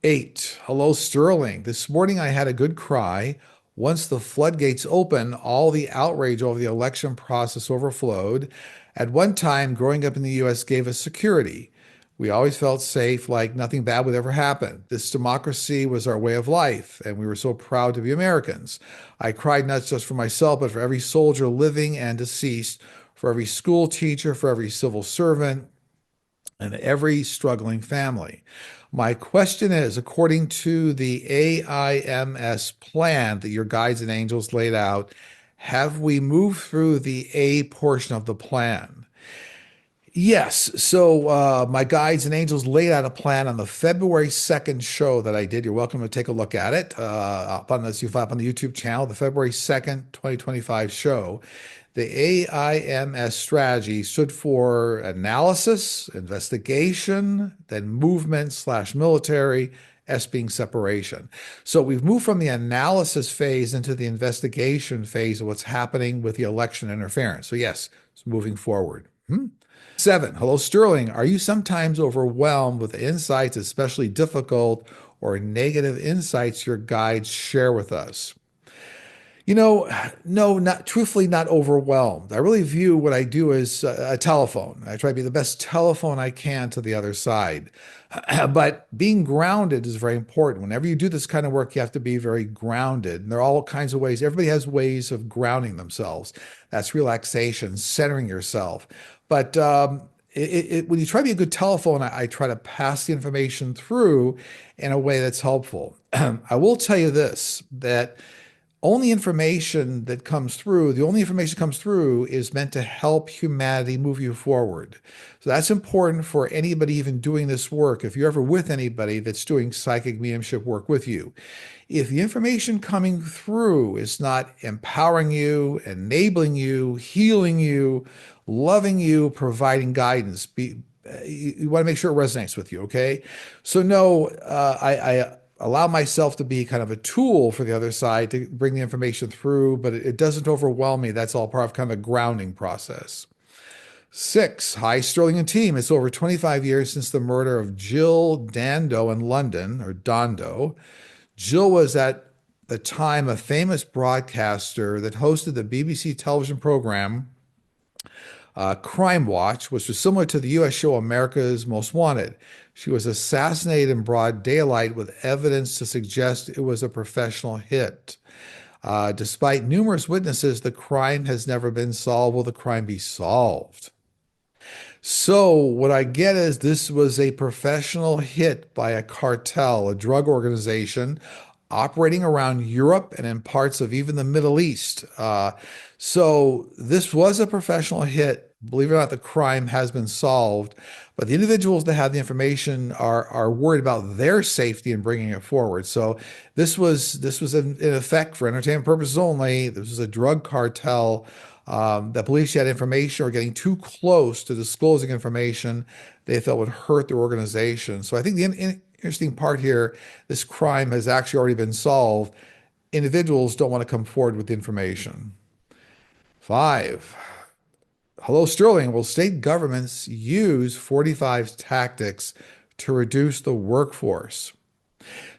8. Hello, Sterling. This morning I had a good cry. Once the floodgates opened, all the outrage over the election process overflowed. At one time, growing up in the US gave us security. We always felt safe, like nothing bad would ever happen. This democracy was our way of life, and we were so proud to be Americans. I cried not just for myself, but for every soldier living and deceased, for every school teacher, for every civil servant, and every struggling family. My question is, according to the AIMS plan that your guides and angels laid out, have we moved through the A portion of the plan? Yes. So my guides and angels laid out a plan on the February 2nd show that I did. You're welcome to take a look at it up on this, up on the YouTube channel, the February 2nd, 2025 show. The AIMS strategy stood for analysis, investigation, then movement/military, S being separation. So we've moved from the analysis phase into the investigation phase of what's happening with the election interference. So yes, it's moving forward. 7. Hello, Sterling. Are you sometimes overwhelmed with insights, especially difficult or negative insights your guides share with us? No, not truthfully, not overwhelmed. I really view what I do as a telephone. I try to be the best telephone I can to the other side. But being grounded is very important. Whenever you do this kind of work, you have to be very grounded. And there are all kinds of ways. Everybody has ways of grounding themselves. That's relaxation, centering yourself. But when you try to be a good telephone, I try to pass the information through in a way that's helpful. I will tell you this, that only information that comes through, the only information that comes through is meant to help humanity move you forward. So that's important for anybody even doing this work. If you're ever with anybody that's doing psychic mediumship work with you, if the information coming through is not empowering you, enabling you, healing you, loving you, providing guidance, you want to make sure it resonates with you, okay? So no, I allow myself to be kind of a tool for the other side to bring the information through, but it doesn't overwhelm me. That's all part of kind of a grounding process. Six, hi Sterling and team. It's over 25 years since the murder of Jill Dando in London, or Dondo. Jill was at the time a famous broadcaster that hosted the BBC television program Crime Watch, which was similar to the US show America's Most Wanted. She was assassinated in broad daylight with evidence to suggest it was a professional hit. Despite numerous witnesses, the crime has never been solved. Will the crime be solved? So, what I get is this was a professional hit by a cartel, a drug organization operating around Europe and in parts of even the Middle East. So, this was a professional hit. Believe it or not, the crime has been solved, but the individuals that have the information are worried about their safety in bringing it forward. So, this was in effect for entertainment purposes only. This was a drug cartel that believed she had information or getting too close to disclosing information they felt would hurt their organization. So I think the interesting part here, this crime has actually already been solved. Individuals don't want to come forward with the information. Five, hello, Sterling. Will state governments use 45 tactics to reduce the workforce?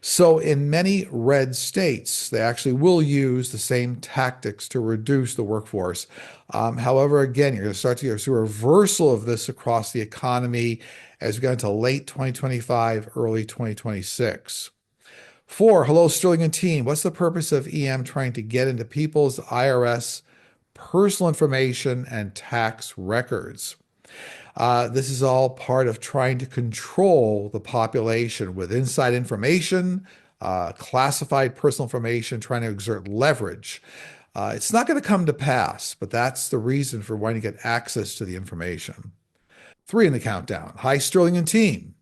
So, in many red states, they actually will use the same tactics to reduce the workforce. However, again, you're going to start to see a reversal of this across the economy as we get into late 2025, early 2026. Four, hello, Sterling and team. What's the purpose of EM trying to get into people's IRS personal information and tax records? This is all part of trying to control the population with inside information, classified personal information, trying to exert leverage. It's not going to come to pass, but that's the reason for wanting to get access to the information. Three in the countdown. Hi, Sterling and team.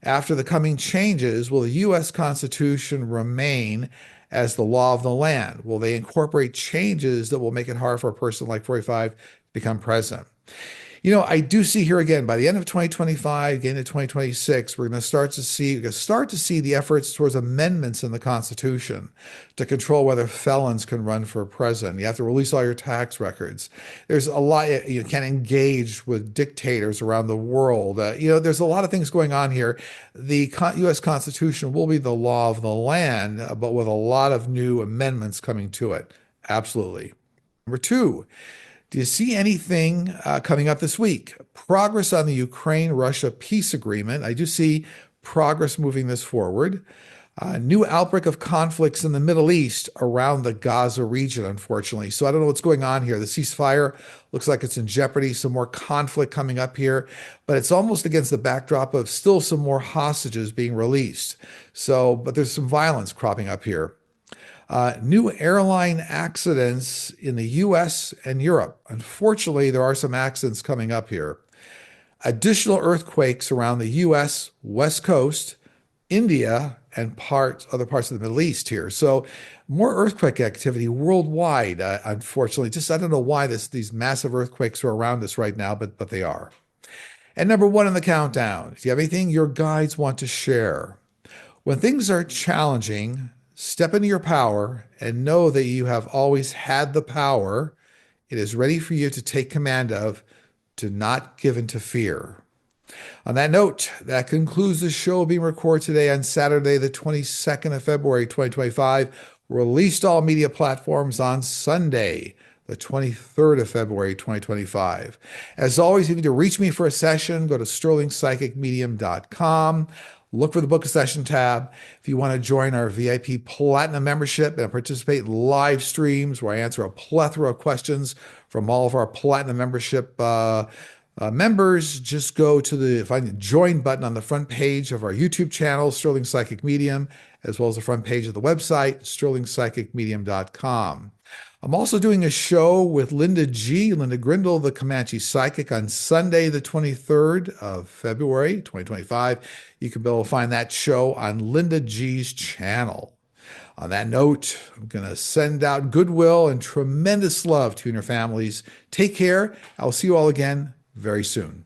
After the coming changes, will the U.S. Constitution remain as the law of the land? Will they incorporate changes that will make it hard for a person like 45 to become president? I do see here again, by the end of 2025, getting to 2026, we're going to start to see the efforts towards amendments in the Constitution to control whether felons can run for president. You have to release all your tax records. There's a lot, you can't engage with dictators around the world. There's a lot of things going on here. The U.S. Constitution will be the law of the land, but with a lot of new amendments coming to it. Absolutely. Number two, do you see anything coming up this week? Progress on the Ukraine-Russia peace agreement. I do see progress moving this forward. New outbreak of conflicts in the Middle East around the Gaza region, unfortunately. So I don't know what's going on here. The ceasefire looks like it's in jeopardy. Some more conflict coming up here, but it's almost against the backdrop of still some more hostages being released. But there's some violence cropping up here. New airline accidents in the US and Europe. Unfortunately, there are some accidents coming up here. Additional earthquakes around the US, West Coast, India, and other parts of the Middle East here. So more earthquake activity worldwide, unfortunately. I don't know why these massive earthquakes are around us right now, but they are. And number one in the countdown, do you have anything your guides want to share? When things are challenging, step into your power and know that you have always had the power. It is ready for you to take command of. Do not give in to fear. On that note, that concludes the show being recorded today on Saturday, the 22nd of February, 2025. Released all media platforms on Sunday, the 23rd of February, 2025. As always, if you need to reach me for a session, go to sterlingpsychicmedium.com. Look for the Book a Session tab. If you want to join our VIP Platinum membership and participate in live streams where I answer a plethora of questions from all of our Platinum membership Members, just go to find the join button on the front page of our YouTube channel, Sterling Psychic Medium, as well as the front page of the website, sterlingpsychicmedium.com. I'm also doing a show with Linda Grindle, the Comanche Psychic, on Sunday, the 23rd of February, 2025. You can be able to find that show on Linda G's channel. On that note, I'm going to send out goodwill and tremendous love to your families. Take care. I'll see you all again very soon.